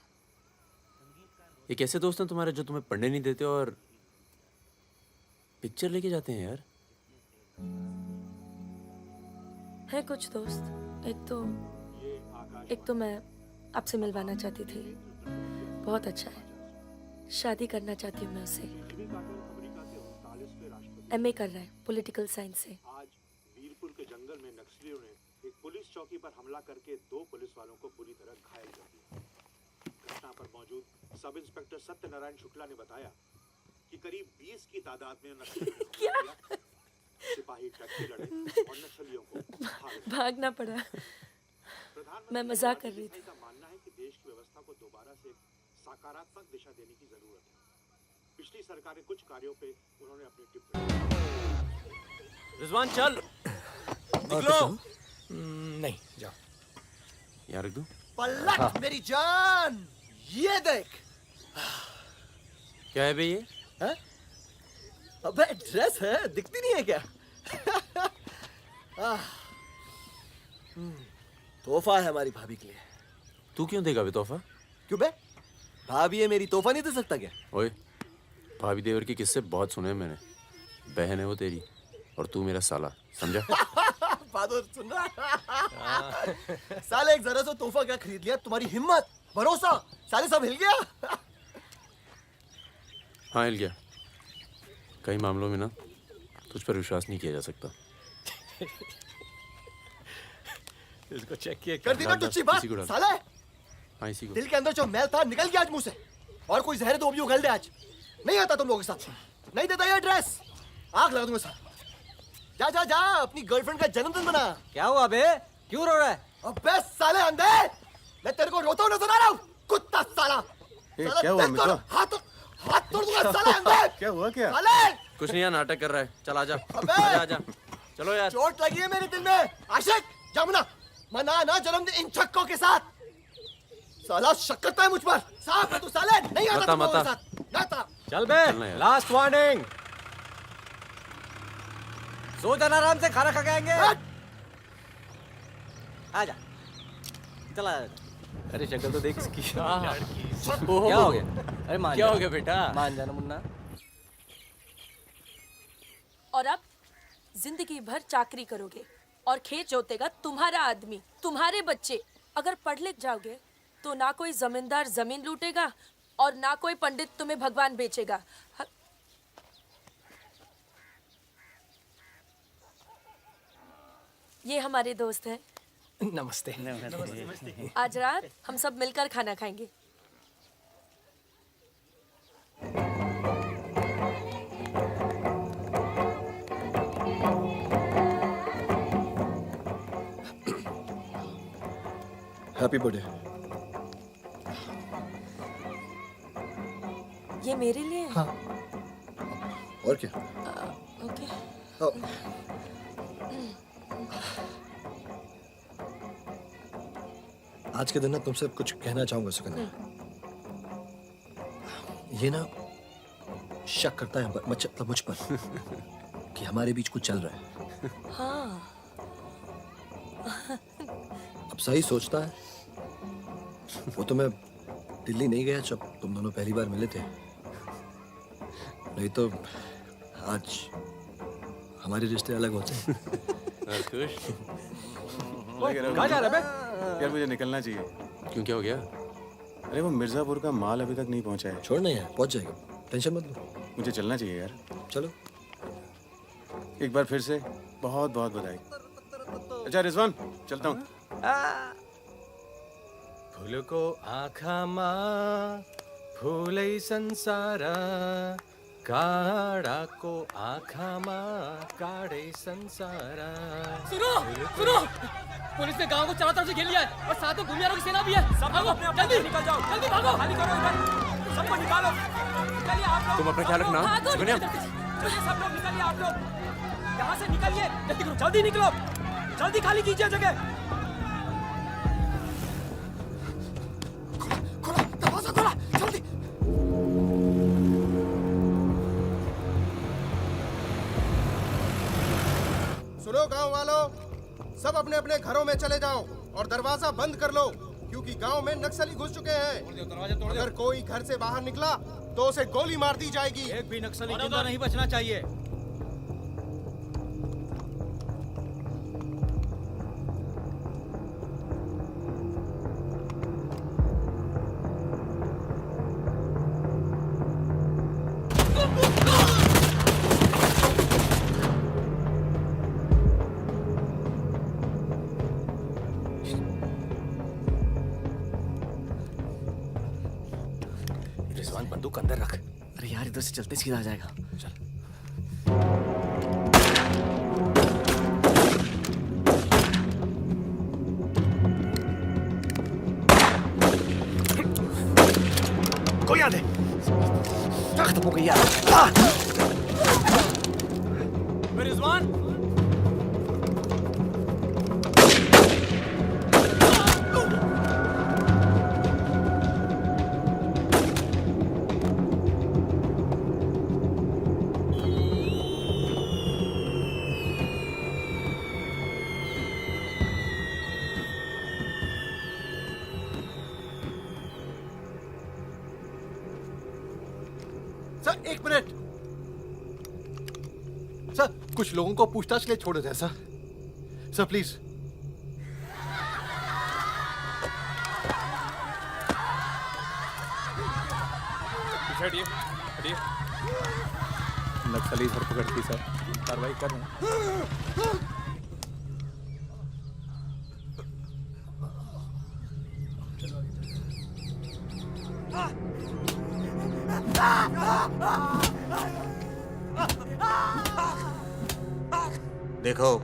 ये कैसे दोस्त हैं तुम्हारे जो तुम्हें पढ़ने नहीं देते और पिक्चर लेके जाते हैं यार? है कुछ दोस्त। एक तो मैं आपसे मिलवाना चाहती थी। बहुत अच्छा है। शादी करना चाहती हूँ मैं उससे। MA कर रहा है पॉलिटिकल साइंस से। आज वीरपुर के जंगल में नक्सलियों ने एक पुलिस चौकी पर हमला करके 2 पुलिस वालों को बुरी तरह घायल कर दिया। घटना पर मौजूद सब इंस्पेक्टर सत्यनारायण शुक्ला ने बताया कि करीब 20 की तादाद में नक्सलियों सिपाही टक्के लड़े और नक्सलियों को भागना पड़ा। मैं मजाक कर रही थी। का मानना है कि देश की व्यवस्था को दोबारा से सकारात्मक दिशा देने की जरूरत है। पिछली सरकार के कुछ कार्यों पे उन्होंने अपनी टिप्पणी। रिजवान चल निकलो। नहीं जाओ। यहाँ रख दूं? पलट मेरी जान, ये देख। क्या है बे ये? है? अबे ड्रेस है, दिखती नहीं है क्या? तोहफा है हमारी भाभी के लिए। तू क्यों देगा बे तोहफा? क्यों बे? भाभी है मेरी, तोहफा नहीं दे सकता क्या? ओए, भाभी देवर के किस्से बहुत सुने हैं मैंने। बहन है वो तेरी और तू मेरा साला, समझा? बहादुर सुन रहा? साले एक जरा सा तोहफा क्या खरीद लिया? तुम्हारी हिम्मत, भरोसा, साले सब हिल गया। हाँ हिल गया। कई मामलों में ना तुझ पर विश्वास नहीं किया जा सकता। इसको चेक किया कर दी ना टुच्ची बात, साले। हाँ इसी को। दिल के अंदर जो मैल था निकल गया आज मुंह से। और कोई जहर दो भी उगल दे आज। नहीं आता तुम लोगों के साथ। नहीं देता ये ड्रेस। आग लगा दूंगा साथ। जा जा जा अपनी गर्लफ्रेंड का जन्मदिन मना। क्या हुआ बे? क्यों रो रहा है? अबे साले अंधे, मैं तेरे को रोता हुआ नजर आ रहा हूँ। कुत्ता साला। साला क्या हुआ देख तो मित्रा? हाथ तोड़ दूंगा साले अंधे। क्या हुआ क्या? साले कुछ नहीं यार, नाटक कर रहा है। चल आजा। अबे आजा। चलो यार। चोट लगी है मेरे दिल में। आशिक जमुना मना ना जन्मदिन इन छक्कों के साथ। साला शक करता है मुझ पर। साफ है तू साले। नहीं आता तुम लोगों के साथ। ना आता। चल बे, लास्ट वार्निंग। सो जाना आराम से, खाना खा के आएंगे। आजा, चला जा। अरे शक्ल तो देख इसकी। क्या हो गया? अरे मान क्या जा। हो गया बेटा? मान जाना मुन्ना। और अब जिंदगी भर चाकरी करोगे और खेत जोतेगा तुम्हारा आदमी, तुम्हारे बच्चे। अगर पढ़ लिख जाओगे तो ना कोई जमींदार जमीन लूटेगा और ना कोई पंडित तुम्हें भगवान बेचेगा। ये हमारे दोस्त हैं। नमस्ते। आज रात हम सब मिलकर खाना खाएंगे। Happy birthday. ये मेरे लिए है? हाँ। और क्या? ओके। आज के दिन ना तुमसे कुछ कहना चाहूंगा सुकन्या। ये ना शक करता है मतलब मुझ पर कि हमारे बीच कुछ चल रहा है। हाँ। अब सही सोचता है। वो तो मैं दिल्ली नहीं गया जब तुम दोनों पहली बार मिले थे। नहीं तो आज हमारे रिश्ते अलग होते। खुश? कहाँ जा रहा है बे? यार मुझे निकलना चाहिए। क्यों, क्या हो गया? अरे वो मिर्जापुर का माल अभी तक नहीं पहुंचा है। छोड़ना यार, पहुंच जाएगा। टेंशन मत लो। मुझे चलना चाहिए यार। चलो। एक बार फिर से बहुत बहुत बधाई। अच्छा रिजवान, चलता हूँ। फूल को आखा मा फूलै संसार, काड़ा को आखा मा काड़े संसार। सुनो सुनो, पुलिस ने गांव को चारों तरफ से घेर लिया है और साथ में भूमियारों की सेना भी है। सब भागो, जल्दी निकल जाओ, जल्दी भागो, खाली करो इधर, सबको निकालो। निकलिए आप लोग। तुम अपना ख्याल रखना। सुकन्या। चलिए सब लोग निकलिए, आप लोग यहाँ से निकलिए, जल्दी करो, जल्दी निकलो, जल्दी खाली कीजिए जगह। दरवाजा खोला, जल्दी। सुनो गांव वालों, सब अपने अपने घरों में चले जाओ और दरवाजा बंद कर लो, क्योंकि गांव में नक्सली घुस चुके हैं। अगर कोई घर से बाहर निकला तो उसे गोली मार दी जाएगी। एक भी नक्सली जिंदा नहीं बचना चाहिए। रिजवान बंदूक अंदर रख। अरे यार इधर से चलते सीधा आ जाएगा। चल। कोई आ दे। खत्म हो गई यार। रिजवान, सर एक मिनट। सर कुछ लोगों को पूछताछ के लिए छोड़ दें सर। Sir please. हटिए, हटिए। नक्सली धरपकड़ की सर, कार्रवाई कर रहे हैं। देखो,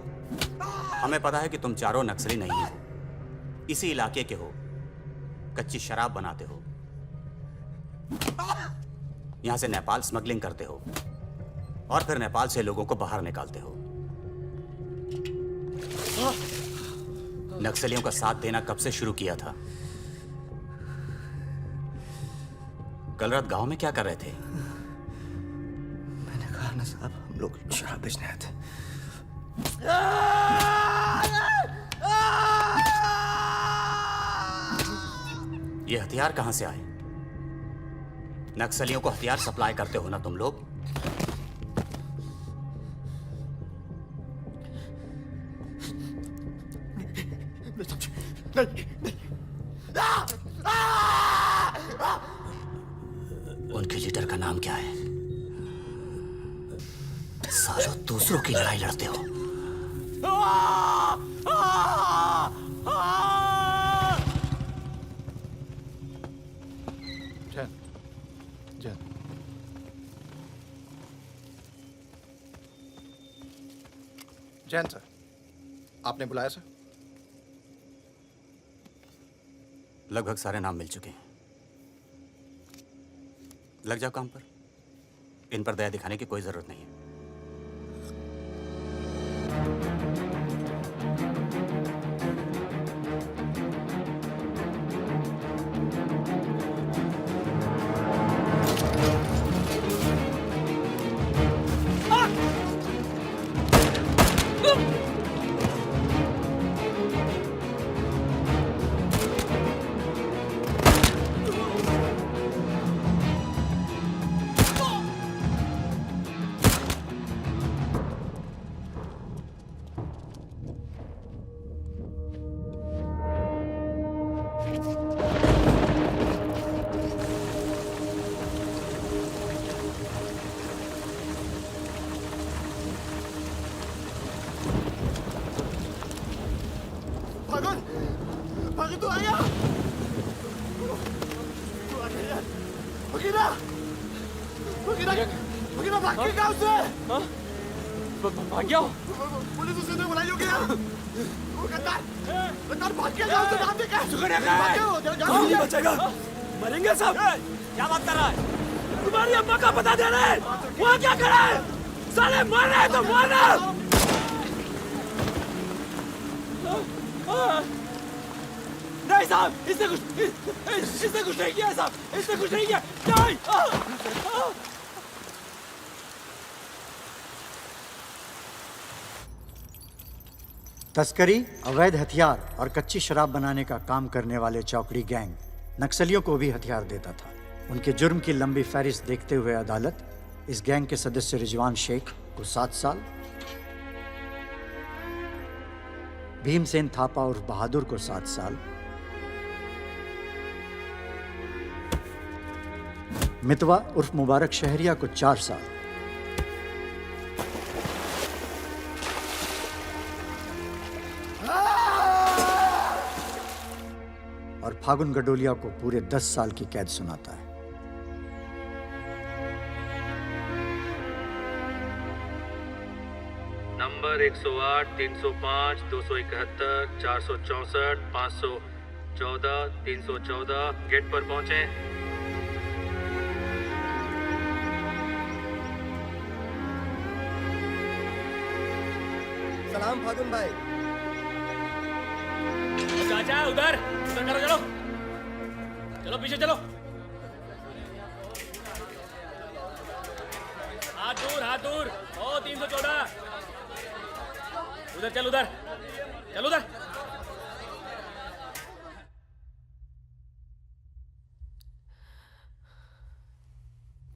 हमें पता है कि तुम चारों नक्सली नहीं हो, इसी इलाके के हो, कच्ची शराब बनाते हो, यहां से नेपाल स्मगलिंग करते हो और फिर नेपाल से लोगों को बाहर निकालते हो। नक्सलियों का साथ देना कब से शुरू किया था? कल रात गांव में क्या कर रहे थे? मैंने कहा ना साहब, हम लोग शराब बेचने आए थे। ये हथियार कहां से आए? नक्सलियों को हथियार सप्लाई करते हो ना तुम लोग? उनके लीडर का नाम क्या है? सालों दूसरों की लड़ाई लड़ते हो। जैन सर, आपने बुलाया सर? लगभग सारे नाम मिल चुके हैं। लग जाओ काम पर। इन पर दया दिखाने की कोई जरूरत नहीं है। भागो, तू आया? भगीना, भाग के गाँव से। भाग गया? पुलिस उसे तो बुलाई होगी यार। वो गद्दार भाग के गाँव से, नाम देखा? नहीं बचेगा। मरेंगे सब। क्या बात कर रहा है? तुम्हारी अम्मा का पता दे रहे हैं। वहाँ क्या कर रहा है? साले मर रहे हैं तो मारना। नहीं साहब, इसने कुछ नहीं किया साहब, इसने कुछ नहीं किया। नहीं। तस्करी, अवैध हथियार और कच्ची शराब बनाने का काम करने वाले चौकड़ी गैंग नक्सलियों को भी हथियार देता था। उनके जुर्म की लंबी फहरिस्त देखते हुए अदालत इस गैंग के सदस्य रिजवान शेख को 7 साल, भीमसेन थापा उर्फ बहादुर को 7 साल, मितवा उर्फ मुबारक शहरिया को 4 साल और फागुन गडोलिया को पूरे 10 साल की कैद सुनाता है। नंबर 108, 305, 271, 464, 514, 314 गेट पर पहुंचे। सलाम फागुन भाई। चाचा उधर करो, चलो चलो पीछे चलो। हाथ दूर। ओ 314 उधर चल, उधर चल, उधर।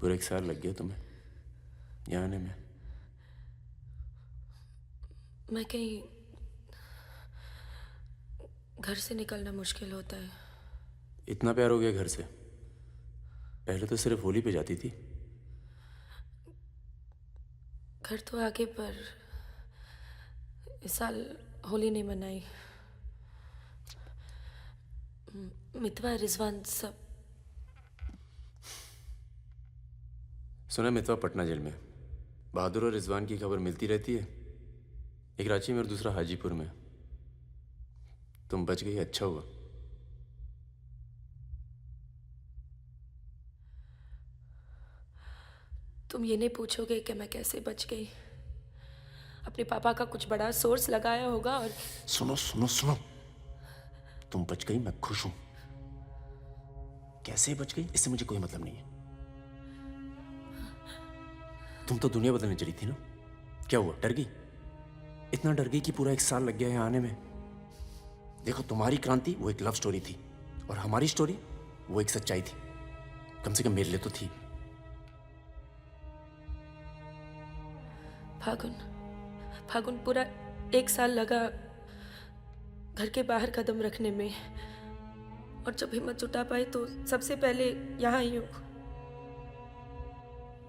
पूरे 1 साल लग गया तुम्हें यहाँ आने में? मैं कहीं घर से निकलना मुश्किल होता है। इतना प्यार हो गया घर से? पहले तो सिर्फ होली पे जाती थी। घर तो आगे, पर इस साल होली नहीं मनाई। मितवा, रिजवान सब सुना मितवा पटना जेल में। बहादुर और रिजवान की खबर मिलती रहती है, एक रांची में और दूसरा हाजीपुर में। तुम बच गई, अच्छा हुआ। तुम ये नहीं पूछोगे कि मैं कैसे बच गई। अपने पापा का कुछ बड़ा सोर्स लगाया होगा और सुनो सुनो सुनो, तुम बच गई, मैं खुश हूं। कैसे बच गई इससे मुझे कोई मतलब नहीं है। तुम तो दुनिया बदलने चली थी ना, क्या हुआ, डर गई? इतना डर गई कि पूरा 1 साल लग गया है आने में। देखो, तुम्हारी क्रांति वो एक लव स्टोरी थी और हमारी स्टोरी वो एक सच्चाई थी। कम से कम मेरे लिए तो थी। फागुन पूरा 1 साल लगा घर के बाहर कदम रखने में, और जब हिम्मत जुटा पाई तो सबसे पहले यहाँ आई हूँ।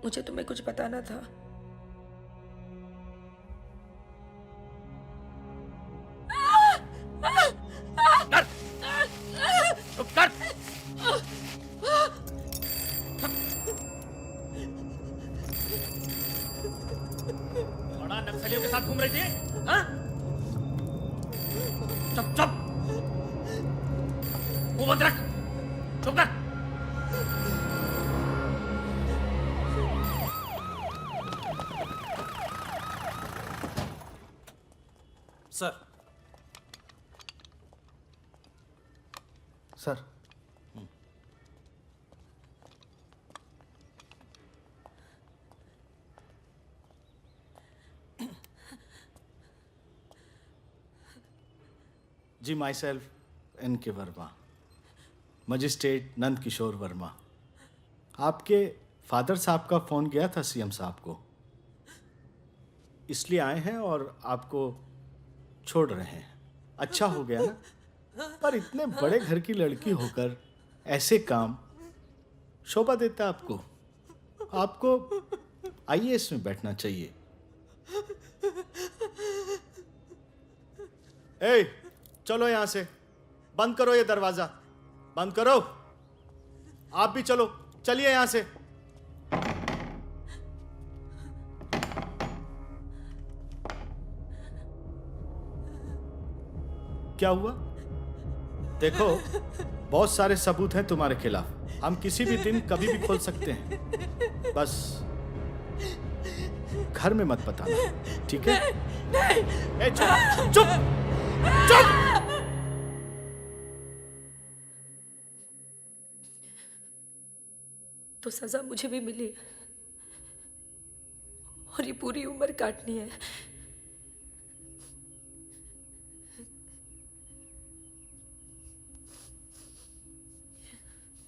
मुझे तुम्हें कुछ बताना था। बड़ा नक्सलियों के साथ घूम रही थी, हाँ? चुप चुप, मुंह बंद रख, चुप कर। सर। सर। जी, myself N.K. Verma, magistrate Nand Kishore Verma. आपके फादर साहब का फ़ोन गया था सीएम साहब को, इसलिए आए हैं और आपको छोड़ रहे हैं। अच्छा हो गया ना, पर इतने बड़े घर की लड़की होकर ऐसे काम शोभा देता आपको। आपको IAS में बैठना चाहिए। ए, चलो यहां से, बंद करो ये दरवाजा, बंद करो। आप भी चलो, चलिए यहां से। क्या हुआ? देखो, बहुत सारे सबूत हैं तुम्हारे खिलाफ। हम किसी भी दिन कभी भी खोल सकते हैं। बस घर में मत बताना, ठीक है? ए, चुप चुप चुप। तो सजा मुझे भी मिली और ये पूरी उम्र काटनी है।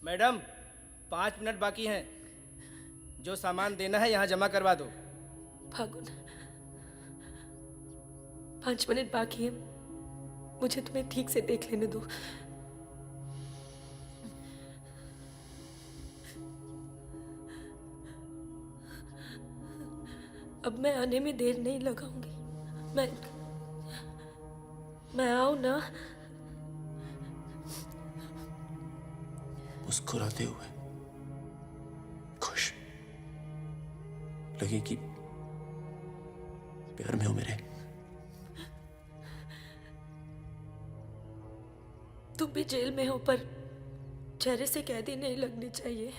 मैडम, 5 मिनट बाकी हैं। जो सामान देना है यहाँ जमा करवा दो। फागुन, 5 मिनट बाकी है, मुझे तुम्हें ठीक से देख लेने दो। अब मैं आने में देर नहीं लगाऊंगी। मैं आऊं ना? मुस्कुराते हुए, खुश, लगे कि प्यार में हो मेरे। तुम भी जेल में हो, पर चेहरे से कैदी नहीं लगनी चाहिए।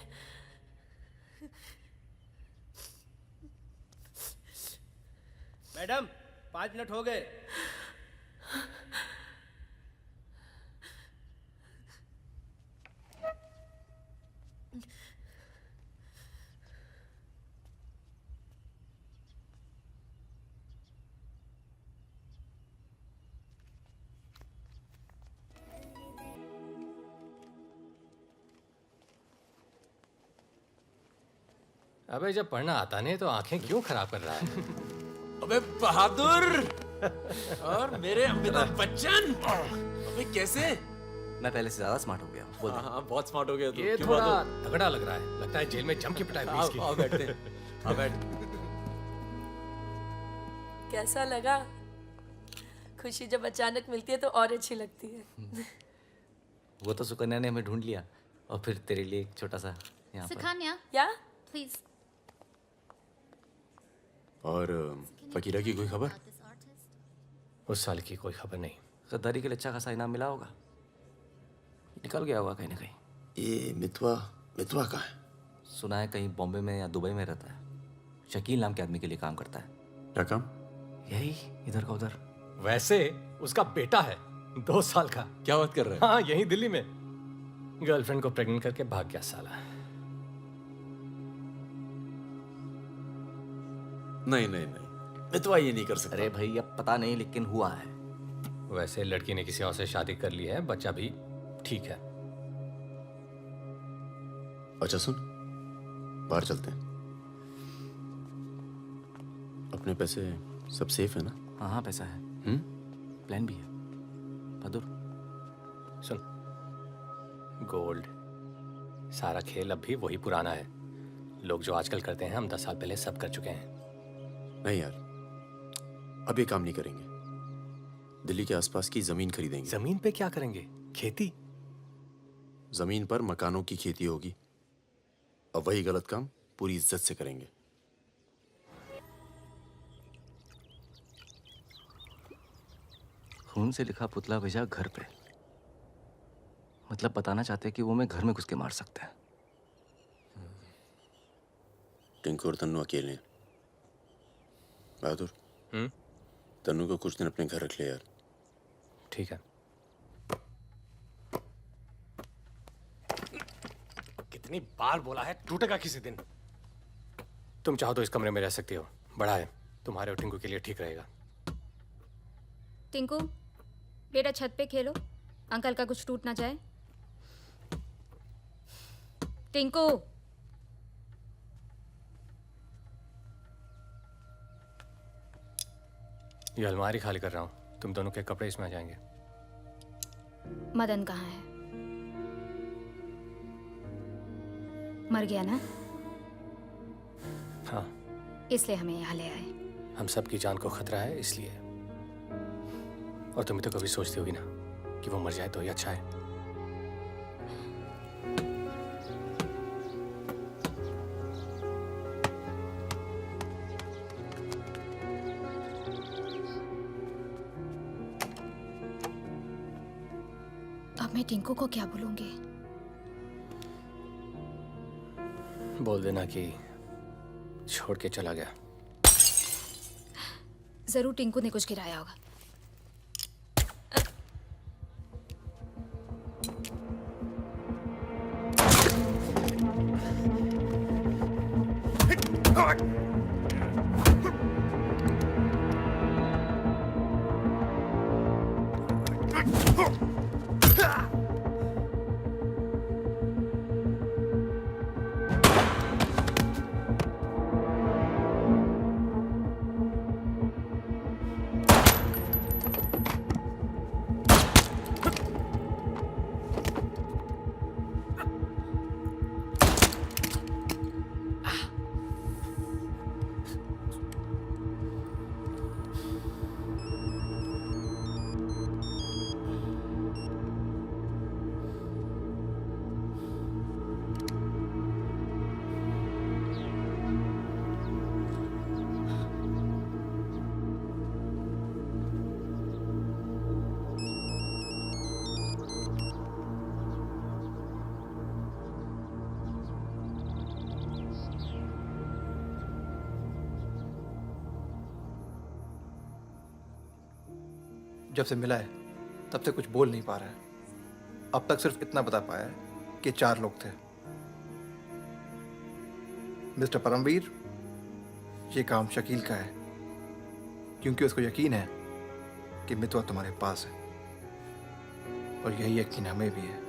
मैडम, 5 मिनट हो गए। अबे, जब पढ़ना आता नहीं तो आंखें क्यों खराब कर रहा है? अबे बहादुर और मेरे अमिताभ बच्चन, अबे कैसे? मैं पहले से ज्यादा स्मार्ट हो गया। बोल दे। हाँ, बहुत स्मार्ट हो गया तू। ये क्यों थोड़ा बहादुर? तगड़ा लग रहा है। लगता है जेल में जम के पिटाई हुई इसकी। आओ बैठते हैं। आओ बैठ। कैसा लगा? खुशी जब अचानक मिलती है तो और अच्छी लगती है। वो तो सुकन्या ने हमें ढूंढ लिया, और फिर तेरे लिए एक छोटा सा यहाँ पर। सुकन्या, या प्लीज। और फकीरा की कोई खबर? उस साल की कोई खबर नहीं। गद्दारी के लिए अच्छा खासा इनाम मिला होगा, निकल गया होगा कहीं ना कहीं। ये मितवा मितवा कहाँ है? सुना है कहीं बॉम्बे में या दुबई में रहता है। शकील नाम के आदमी के लिए काम करता है। क्या काम? यही इधर का उधर। वैसे उसका बेटा है 2 साल का। क्या बात कर रहे हैं? हाँ, यही दिल्ली में गर्लफ्रेंड को प्रेग्नेंट करके भाग गया साला। नहीं नहीं नहीं, मितवा ये नहीं कर सकता। अरे भाई अब पता नहीं, लेकिन हुआ है। वैसे लड़की ने किसी और से शादी कर ली है, बच्चा भी ठीक है। अच्छा सुन, बाहर चलते हैं। अपने पैसे सब सेफ है ना? हाँ पैसा है। प्लान भी है। बहादुर सुन, गोल्ड सारा खेल अब भी वही पुराना है। लोग जो आजकल करते हैं हम 10 साल पहले सब कर चुके हैं। नहीं यार, अब ये काम नहीं करेंगे। दिल्ली के आसपास की जमीन खरीदेंगे। जमीन पे क्या करेंगे? खेती? जमीन पर मकानों की खेती होगी। अब वही गलत काम पूरी इज्जत से करेंगे। खून से लिखा पुतला भेजा घर पे। मतलब बताना चाहते हैं कि वो मैं घर में घुस के मार सकते हैं। टिंकू और तन्नू अकेले हैं। बहादुर, तन्नू को कुछ दिन अपने घर रख ले यार। ठीक है। कितनी बार बोला है, टूटेगा किसी दिन। तुम चाहो तो इस कमरे में रह सकती हो, बड़ा है, तुम्हारे और टिंकू के लिए ठीक रहेगा। टिंकू बेटा छत पे खेलो, अंकल का कुछ टूट ना जाए। टिंकू ये अलमारी खाली कर रहा हूँ, तुम दोनों के कपड़े इसमें आ जाएंगे। मदन कहाँ है? मर गया ना? हाँ, इसलिए हमें यहाँ ले आए। हम सबकी जान को खतरा है इसलिए। और तुम तो कभी सोचती होगी ना कि वो मर जाए तो ही अच्छा है। अब मैं टिंकू को क्या बोलूंगी? बोल देना कि छोड़ के चला गया। जरूर टिंकू ने कुछ गिराया होगा। जब से मिला है तब से कुछ बोल नहीं पा रहा है। अब तक सिर्फ इतना बता पाया है कि 4 लोग थे। मिस्टर परमवीर, ये काम शकील का है, क्योंकि उसको यकीन है कि मितवा तुम्हारे पास है, और यही यकीन हमें भी है।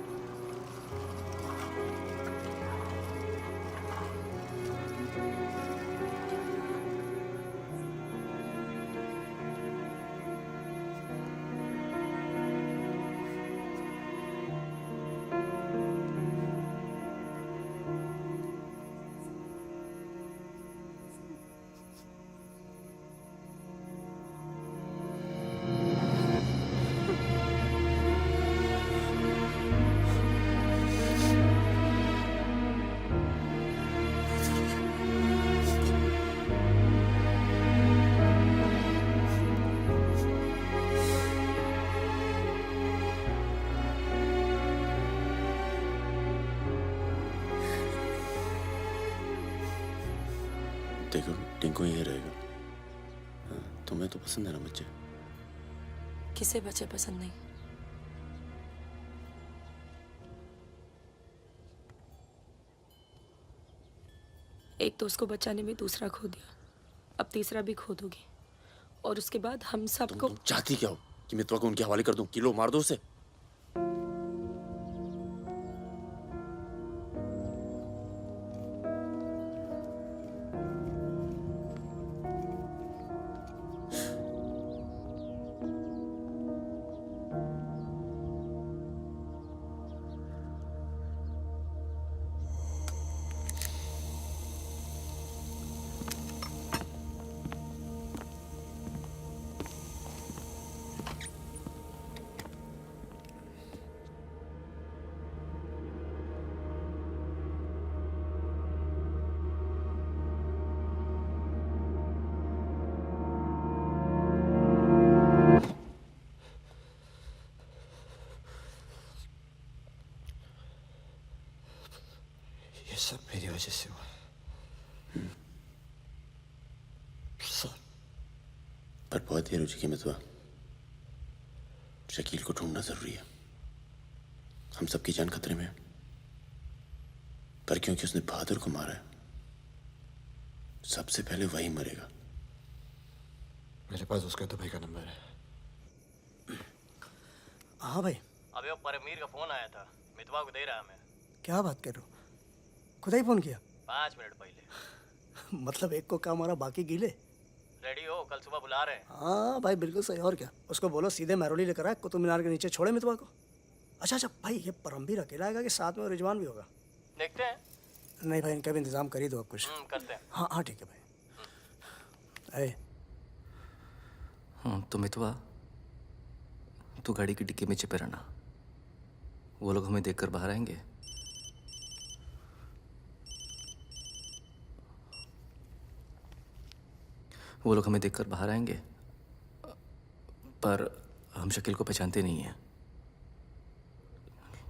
देखो टिंकू यही रहेगा। हाँ, तुम्हें तो पसंद है ना बच्चे? किसे बच्चे पसंद नहीं? एक दोस्त को बचाने में दूसरा खो दिया, अब तीसरा भी खो दोगी, और उसके बाद हम सबको। तुम चाहती क्या हो कि मैं तुम्हें उनके हवाले कर दूं? किलो मार दो उसे। ये सब मेरी वजह से हुआ। सब। पर बहुत देर हो चुकी है मितवा। शकील को ढूंढना जरूरी है। हम सबकी जान खतरे में है। पर क्योंकि उसने बहादुर को मारा है, सबसे पहले वही मरेगा। मेरे पास उसका दुबई का नंबर है। हाँ भाई। अबे वो परमीर का फोन आया था, मितवा को दे रहा हमें। क्या बात कर रहे हो? खुदा ही फोन किया? 5 मिनट पहले। मतलब एक को काम हो रहा, बाकी गीले। रेडी हो, कल सुबह बुला रहे हैं। हाँ भाई बिल्कुल सही। और क्या, उसको बोलो सीधे महरौली लेकर आए, कुतुब मीनार के नीचे छोड़े मितवा को। अच्छा भाई, ये परमवीर अकेला आएगा कि साथ में रिजवान भी होगा? देखते हैं। नहीं भाई, इनका भी इंतजाम कर ही दो आप कुछ। करते हैं। हाँ हाँ ठीक है भाई। हाँ तो मितवा, तू गाड़ी की डिक्की में छिपे रहना। वो लोग हमें देखकर बाहर आएंगे। वो लोग हमें देखकर बाहर आएंगे, पर हम शकील को पहचानते नहीं हैं।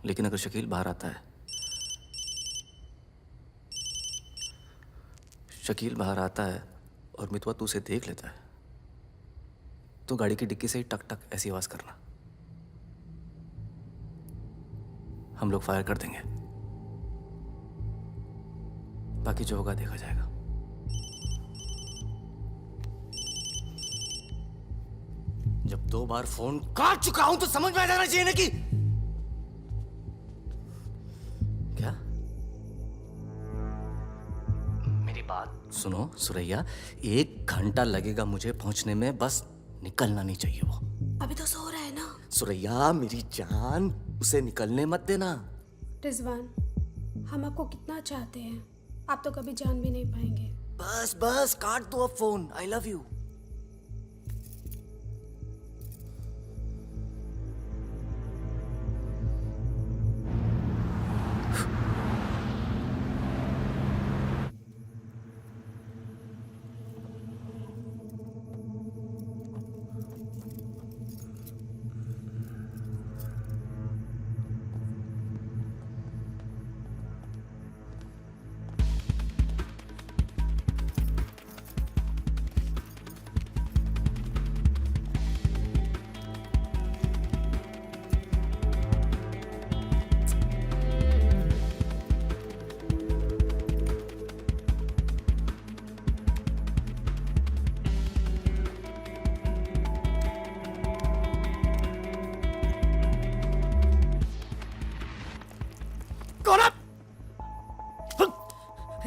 लेकिन अगर शकील बाहर आता है, शकील बाहर आता है और मितवा तू उसे देख लेता है, तो गाड़ी की डिक्की से ही टक टक ऐसी आवाज करना। हम लोग फायर कर देंगे, बाकी जो होगा देखा जाएगा। जब 2 बार फोन काट चुका हूं तो समझ में आ जाना चाहिए ना कि क्या। मेरी बात सुनो सुरैया, 1 घंटा लगेगा मुझे पहुंचने में, बस निकलना नहीं चाहिए वो। अभी तो सो रहा है ना। सुरैया मेरी जान, उसे निकलने मत देना। रिजवान, हम आपको कितना चाहते हैं, आप तो कभी जान भी नहीं पाएंगे। बस बस काट दो अब फोन। I love you.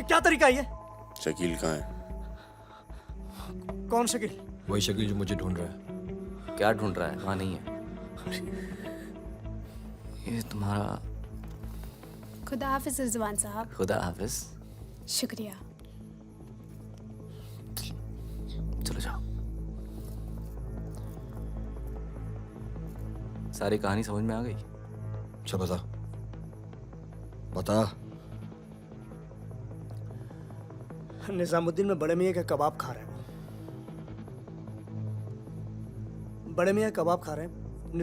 क्या तरीका है ये? शकील कहाँ है? कौन शकील? वही शकील जो मुझे ढूंढ रहा है। क्या ढूंढ रहा है? हाँ नहीं है। ये तुम्हारा। खुदा हाफिज रिजवान साहब। खुदा हाफिज। शुक्रिया। चलो जाओ। सारी कहानी समझ में आ गई? अच्छा बता बता। निजामुद्दीन में बड़े मियाँ का कबाब खा रहे हैं। बड़े मियाँ कबाब खा रहे हैं।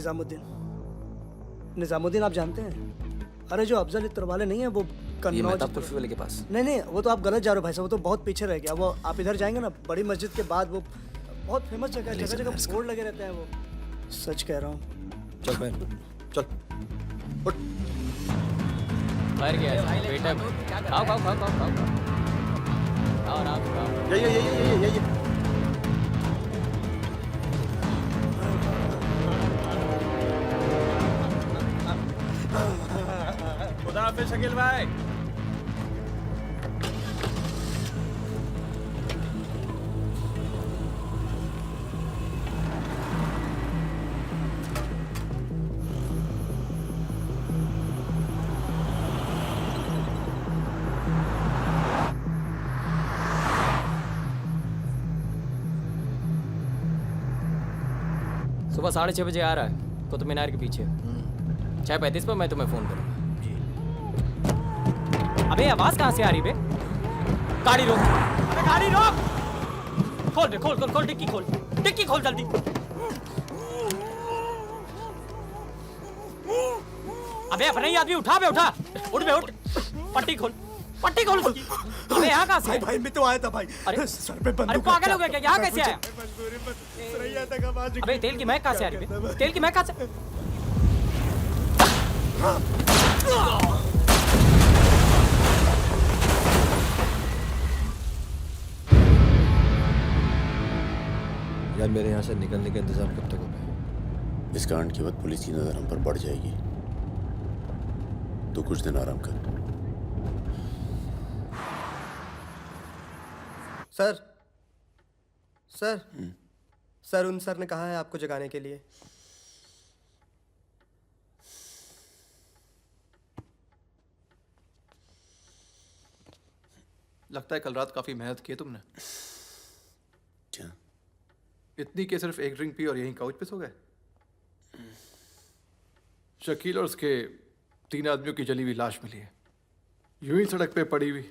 निजामुद्दीन आप जानते हैं? अरे जो अफजल इत्र वाले नहीं है, वो ये कन्नौज मेहताब कुल्फी वाले के पास। नहीं नहीं, वो तो आप गलत जा रहे हो भाई साहब, वो तो बहुत पीछे रह गया। वो आप इधर जाएंगे ना, बड़ी मस्जिद के बाद वो बहुत फेमस जगह है, जगह जगह बोर्ड लगे रहते हैं वो। सच कह रहा हूँ। चल बहन चल बाहर गया बेटा। खाओ खाओ खाओ खाओ खाओ खाओ आराम से खाओ। ये खुदा हाफिज शकील भाई। सुबह 6:30 बजे आ रहा है कुतुब मीनार के पीछे। 6:35 पर मैं तुम्हें फोन करूँगा। अबे आवाज कहाँ से आ रही बे? गाड़ी रोक, अबे गाड़ी रोक। खोल बे, खोल खोल खोल, डिक्की खोल, डिक्की खोल जल्दी। अबे अपना ही आदमी उठा बे, उठा, उठ बे उठ। पट्टी खोल, पट्टी खोल उसकी। अबे यहाँ कहाँ से? भाई मैं तो आया था भाई। अरे सर पे बंदूक। अरे पागल हो गया क्या? यहाँ कैसे आया? आया? अबे तेल की महक कहाँ से आ रही बे? तेल की महक कहाँ से? यार मेरे यहाँ से निकलने का इंतजाम कब तक होगा? इस कांड के बाद पुलिस की नज़र हम पर बढ़ जाएगी, तो कुछ दिन आराम कर। सर सर सर उन सर ने कहा है आपको जगाने के लिए। लगता है कल रात काफी मेहनत की है तुमने। क्या? इतनी कि सिर्फ एक ड्रिंक पी और यहीं काउच पे सो गए? शकील और उसके 3 आदमियों की जली हुई लाश मिली है, यूं ही सड़क पे पड़ी हुई।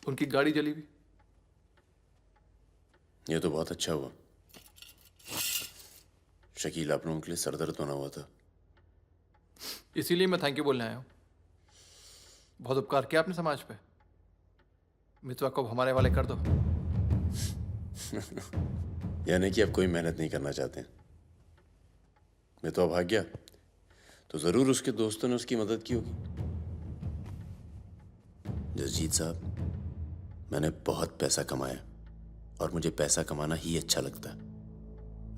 उनकी गाड़ी जली हुई। ये तो बहुत अच्छा हुआ। शकील आप लोगों के लिए सरदर्द बना हुआ था। इसीलिए मैं थैंक यू बोलने आया हूँ। बहुत उपकार किया आपने समाज पे। मितवा को हमारे वाले कर दो। यानी कि आप कोई मेहनत नहीं करना चाहते। मैं तो भाग गया तो जरूर उसके दोस्तों ने उसकी मदद की होगी। जसजीत साहब, मैंने बहुत पैसा कमाया और मुझे पैसा कमाना ही अच्छा लगता है।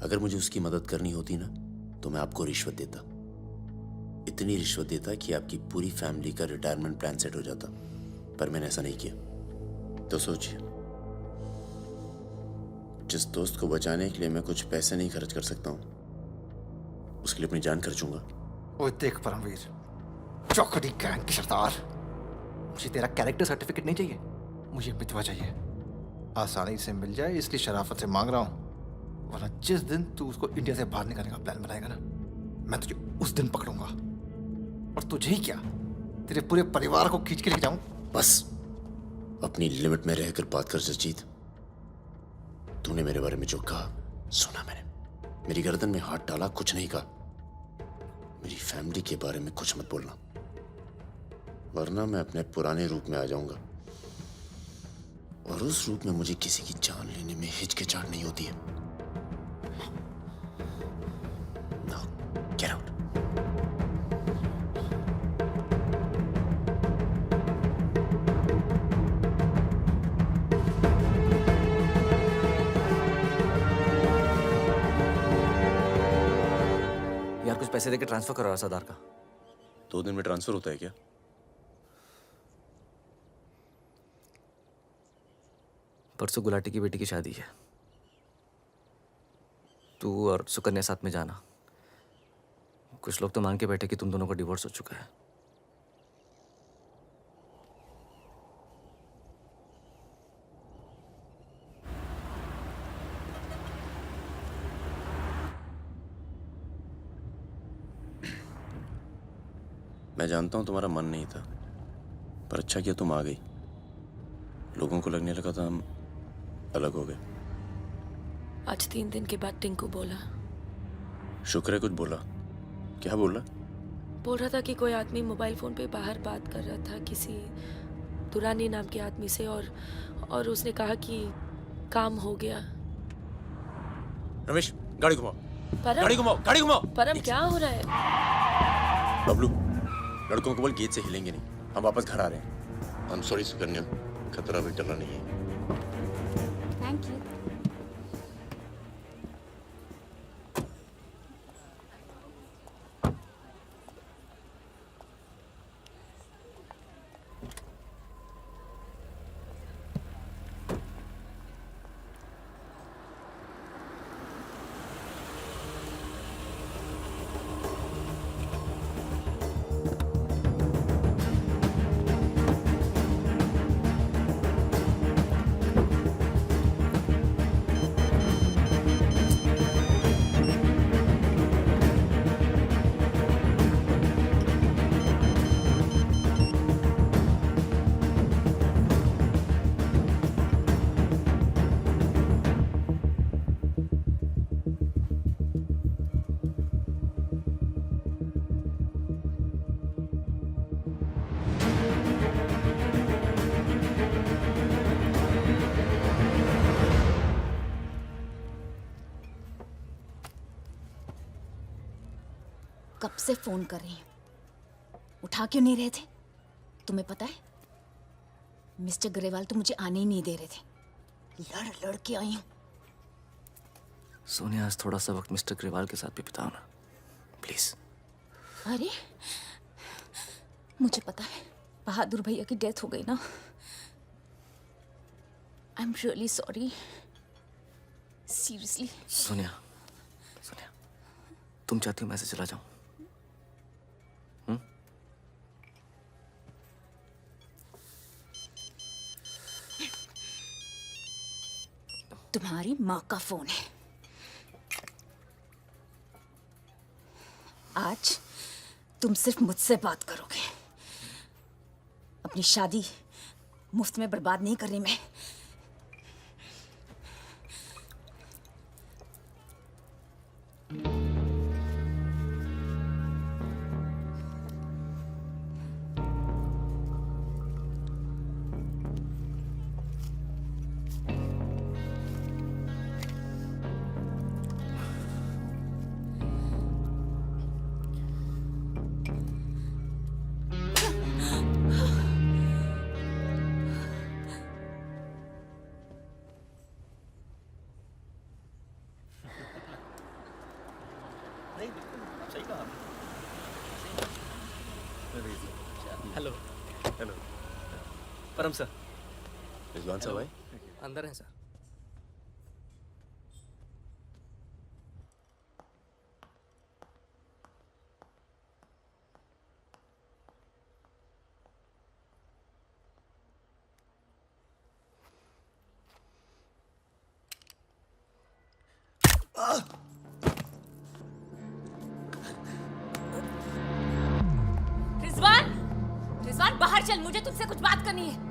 अगर मुझे उसकी मदद करनी होती ना तो मैं आपको रिश्वत देता, इतनी रिश्वत देता कि आपकी पूरी फैमिली का रिटायरमेंट प्लान सेट हो जाता। पर मैंने ऐसा नहीं किया। तो सोचिए, जिस दोस्त को बचाने के लिए मैं कुछ पैसे नहीं खर्च कर सकता हूं, उसके लिए अपनी जान खर्चूंगा। ओए देख परमवीर, चौकड़ी गैंग की सरदार, मुझे तेरा कैरेक्टर सर्टिफिकेट नहीं चाहिए, मुझे मितवा चाहिए। आसानी से मिल जाए इसलिए शराफत से मांग रहा हूं, वरना जिस दिन तू उसको इंडिया से बाहर निकालने का प्लान बनाएगा ना, मैं तुझे उस दिन पकड़ूंगा। और तुझे ही क्या, तेरे पूरे परिवार को खींच के लेके जाऊं। बस अपनी लिमिट में रहकर बात कर जसजीत। तूने मेरे बारे में जो कहा सुना मैंने, मेरी गर्दन में हाथ डाला, कुछ नहीं कहा। मेरी फैमिली के बारे में कुछ मत बोलना, वरना मैं अपने पुराने रूप में आ जाऊंगा और उस रूप में मुझे किसी की जान लेने में हिचकिचाहट नहीं होती है। Now, get out. यार कुछ पैसे देके ट्रांसफर करो सरदार का। 2 दिन में ट्रांसफर होता है क्या? परसों गुलाटी की बेटी की शादी है, तू और सुकन्या साथ में जाना। कुछ लोग तो मान के बैठे कि तुम दोनों का डिवोर्स हो चुका है। मैं जानता हूं तुम्हारा मन नहीं था, पर अच्छा किया तुम आ गई। लोगों को लगने लगा था हम अलग हो गए। आज 3 दिन के बाद टिंकू बोला। शुक्र है कुछ बोला। क्या बोला? बोल रहा था कि कोई आदमी मोबाइल फ़ोन पे बाहर बात कर रहा था किसी दुरानी नाम के आदमी से, और उसने कहा कि काम हो गया। रमेश, गाड़ी घुमाओ। परम, गाड़ी घुमाओ, गाड़ी घुमाओ। परम क्या हो रहा है? बबलू, लड़कों को बोल गेट से हिलेंगे नहीं, हम वापस घर आ रहे हैं। आई एम सॉरी सुकन्या, खतरा भी टला नहीं है। Thank you. कब से फोन कर रही हूँ, उठा क्यों नहीं रहे थे? तुम्हें पता है मिस्टर ग्रेवाल तो मुझे आने ही नहीं दे रहे थे, लड़ लड़ के आई हूँ। सोनिया, आज थोड़ा सा वक्त मिस्टर ग्रेवाल के साथ भी बिताओ ना, प्लीज। अरे मुझे पता है बहादुर भैया की डेथ हो गई ना। I am really sorry, seriously. Sonia, Sonia, तुम चाहती हो मैं से चला जाऊं? तुम्हारी माँ का फोन है। आज तुम सिर्फ मुझसे बात करोगे। अपनी शादी मुफ्त में बर्बाद नहीं कर रही मैं। हेलो। हेलो परम सर। रिजवान साहब आए? अंदर हैं सर। रिजवान, रिजवान बाहर चल, मुझे तुझसे कुछ बात करनी है।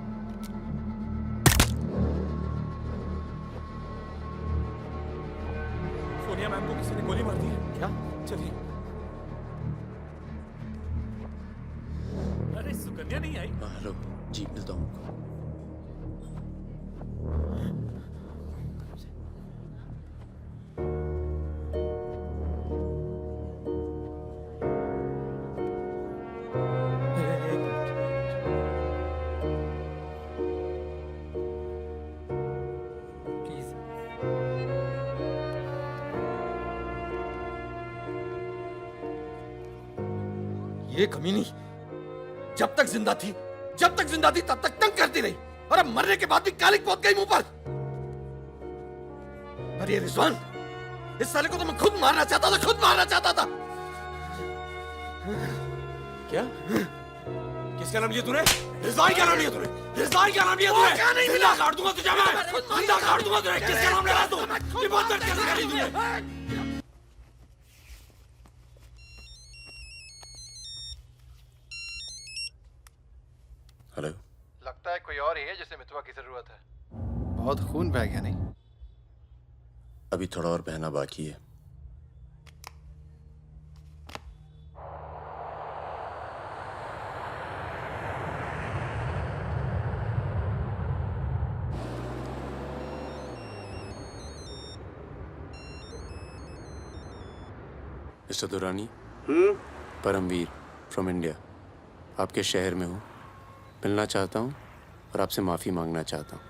सोनिया मैम को किसी ने गोली मार दी है। क्या? चलिए। अरे सुकन्या नहीं आई? हेलो, जीप मिलता हूँ आपको। ये कमीनी जब तक जिंदा थी तब तक तंग करती रही, और अब मरने के बाद भी कालिक पहुंच गई मुंह पर। अरे ये रिजवान, इस साले को तो मैं खुद मारना चाहता था। क्या? किसका नाम लिया तूने? रिजवान क्या नाम लिया तूने? जिंदा काट दूंगा तुझे मैं, जिंदा काट दूंगा तुझे। किसका नाम ले रहा तू? ये बहुत दर्द कैसे करी तूने? हेलो। लगता है कोई और ही है जिसे मितवा की जरूरत है। बहुत खून बह गया नहीं? अभी थोड़ा और बहना बाकी है। Mister Durrani, Paramvir from India, आपके शहर में हूँ, मिलना चाहता हूँ और आपसे माफ़ी मांगना चाहता हूँ।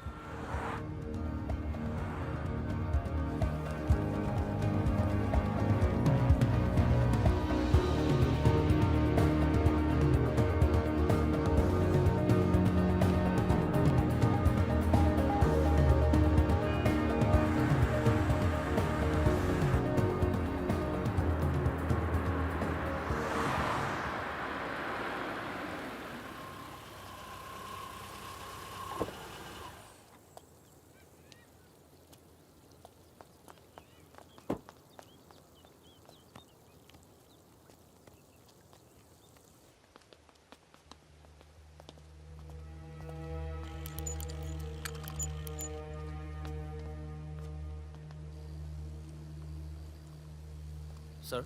सर,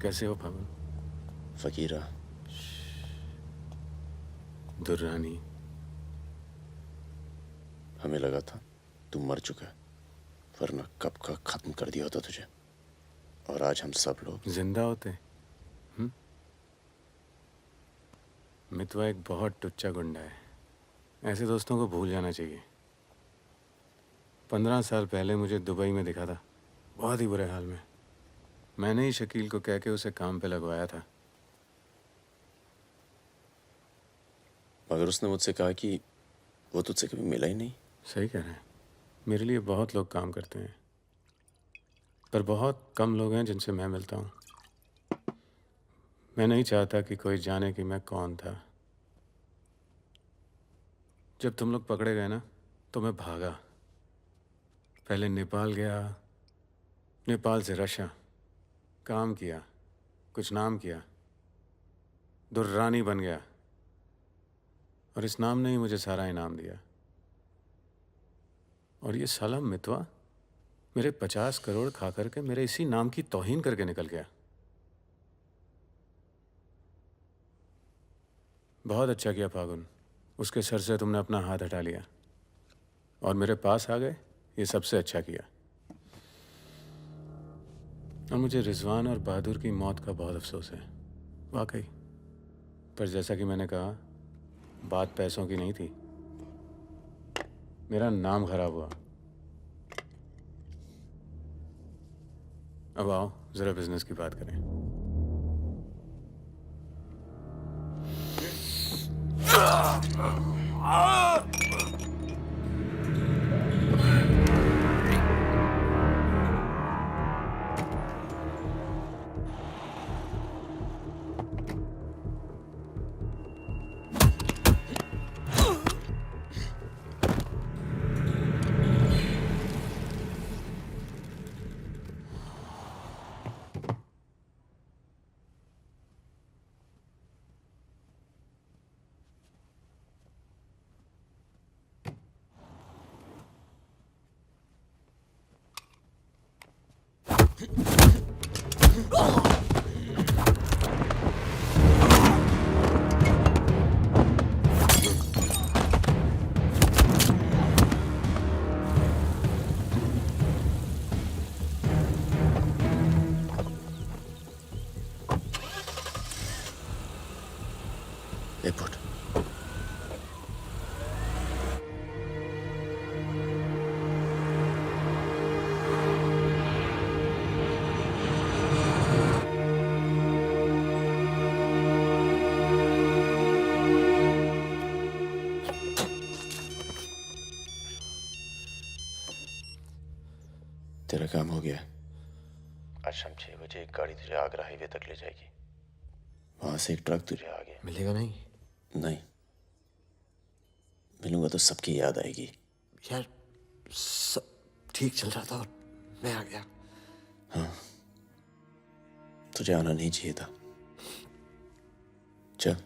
कैसे हो फागुन? फकीरा, दुर्रानी, हमें लगा था तू मर चुका है, वरना कब का खत्म कर दिया होता तुझे। और आज हम सब लोग जिंदा होते। मितवा एक बहुत टुच्चा गुंडा है, ऐसे दोस्तों को भूल जाना चाहिए। 15 साल पहले मुझे दुबई में दिखा था, बहुत ही बुरे हाल में। मैंने ही शकील को कह के उसे काम पे लगवाया था। मगर उसने मुझसे कहा कि वो तुझसे कभी मिला ही नहीं। सही कह रहे हैं, मेरे लिए बहुत लोग काम करते हैं, पर बहुत कम लोग हैं जिनसे मैं मिलता हूँ। मैं नहीं चाहता कि कोई जाने कि मैं कौन था। जब तुम लोग पकड़े गए ना, तो मैं भागा। पहले नेपाल गया, नेपाल से रशिया, काम किया, कुछ नाम किया, दुर्रानी बन गया, और इस नाम ने ही मुझे सारा इनाम दिया। और ये साला मितवा मेरे 50 करोड़ खा करके मेरे इसी नाम की तौहीन करके निकल गया। बहुत अच्छा किया फागुन, उसके सर से तुमने अपना हाथ हटा लिया और मेरे पास आ गए, ये सबसे अच्छा किया। और मुझे रिजवान और बहादुर की मौत का बहुत अफसोस है, वाकई। पर जैसा कि मैंने कहा, बात पैसों की नहीं थी, मेरा नाम खराब हुआ। अब आओ जरा बिजनेस की बात करें। एयरपोर्ट। तेरा काम हो गया। आज शाम 6 बजे एक गाड़ी तुझे आगरा हाईवे तक ले जाएगी। वहां से एक ट्रक तुझे आगे मिलेगा नहीं? नहीं, मिलूंगा तो सबकी याद आएगी। यार सब ठीक चल रहा था और मैं आ गया। हाँ, तुझे आना नहीं चाहिए था। चल,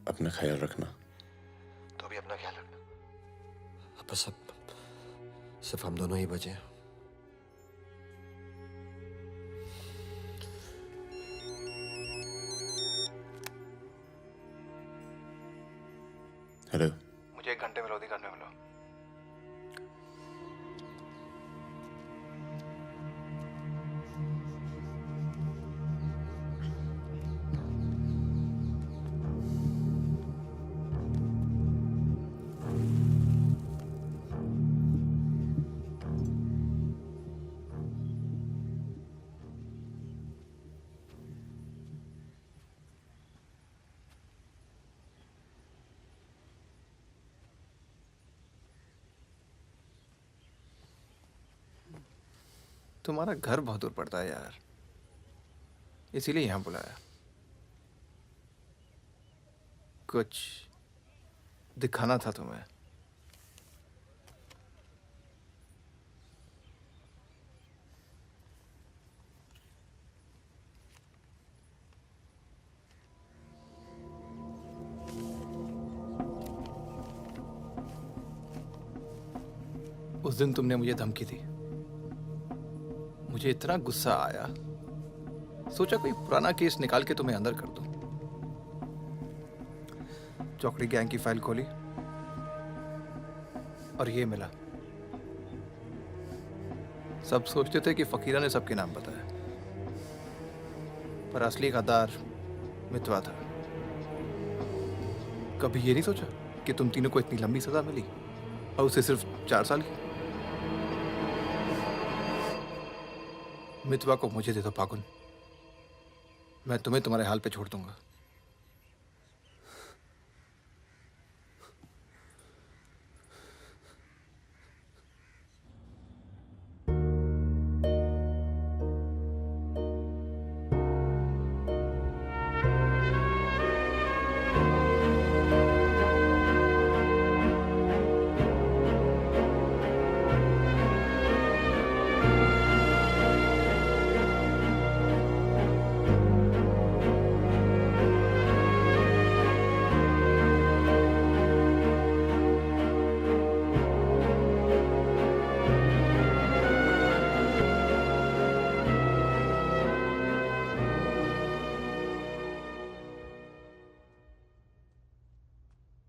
अपना ख्याल रखना। तो भी अपना ख्याल रखना। अब बस अब सिर्फ हम दोनों ही बचे हैं। हेलो, मुझे 1 घंटे में लोधी करने मिलो। तुम्हारा घर बहुत दूर पड़ता है यार, इसीलिए यहाँ बुलाया। कुछ दिखाना था तुम्हें। उस दिन तुमने मुझे धमकी दी, मुझे इतना गुस्सा आया, सोचा कोई पुराना केस निकाल के तुम्हें अंदर कर दूं। चौकड़ी गैंग की फाइल खोली और ये मिला। सब सोचते थे कि फकीरा ने सबके नाम बताया, पर असली गद्दार मितवा था। कभी ये नहीं सोचा कि तुम तीनों को इतनी लंबी सजा मिली और उसे सिर्फ 4 साल की। मितवा को मुझे दे दो फागुन, मैं तुम्हें तुम्हारे हाल पे छोड़ दूंगा।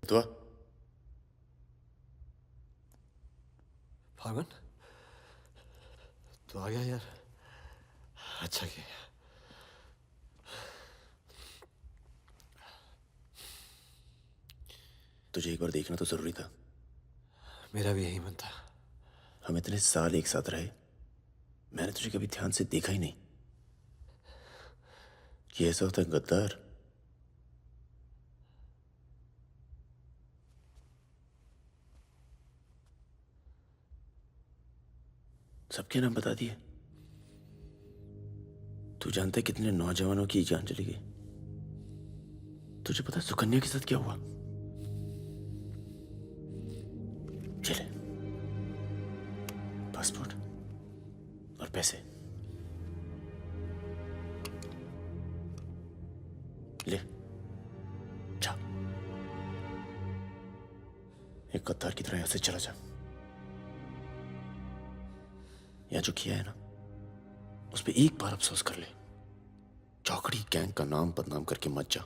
तो फागुन तो आ गया यार, अच्छा किया। तुझे एक बार देखना तो जरूरी था। मेरा भी यही मन था। हम इतने साल एक साथ रहे, मैंने तुझे कभी ध्यान से देखा ही नहीं। ये ऐसा होता है गद्दार। सबके नाम बता दिए। तू जानता है कितने नौजवानों की जान चली गई? तुझे पता है सुकन्या के साथ क्या हुआ? चले, पासपोर्ट और पैसे ले, जा। एक गद्दार की तरह यहां से चला जा। या जो किया है ना, उस पे एक बार अफसोस कर ले। चौकड़ी गैंग का नाम बदनाम करके मत जा।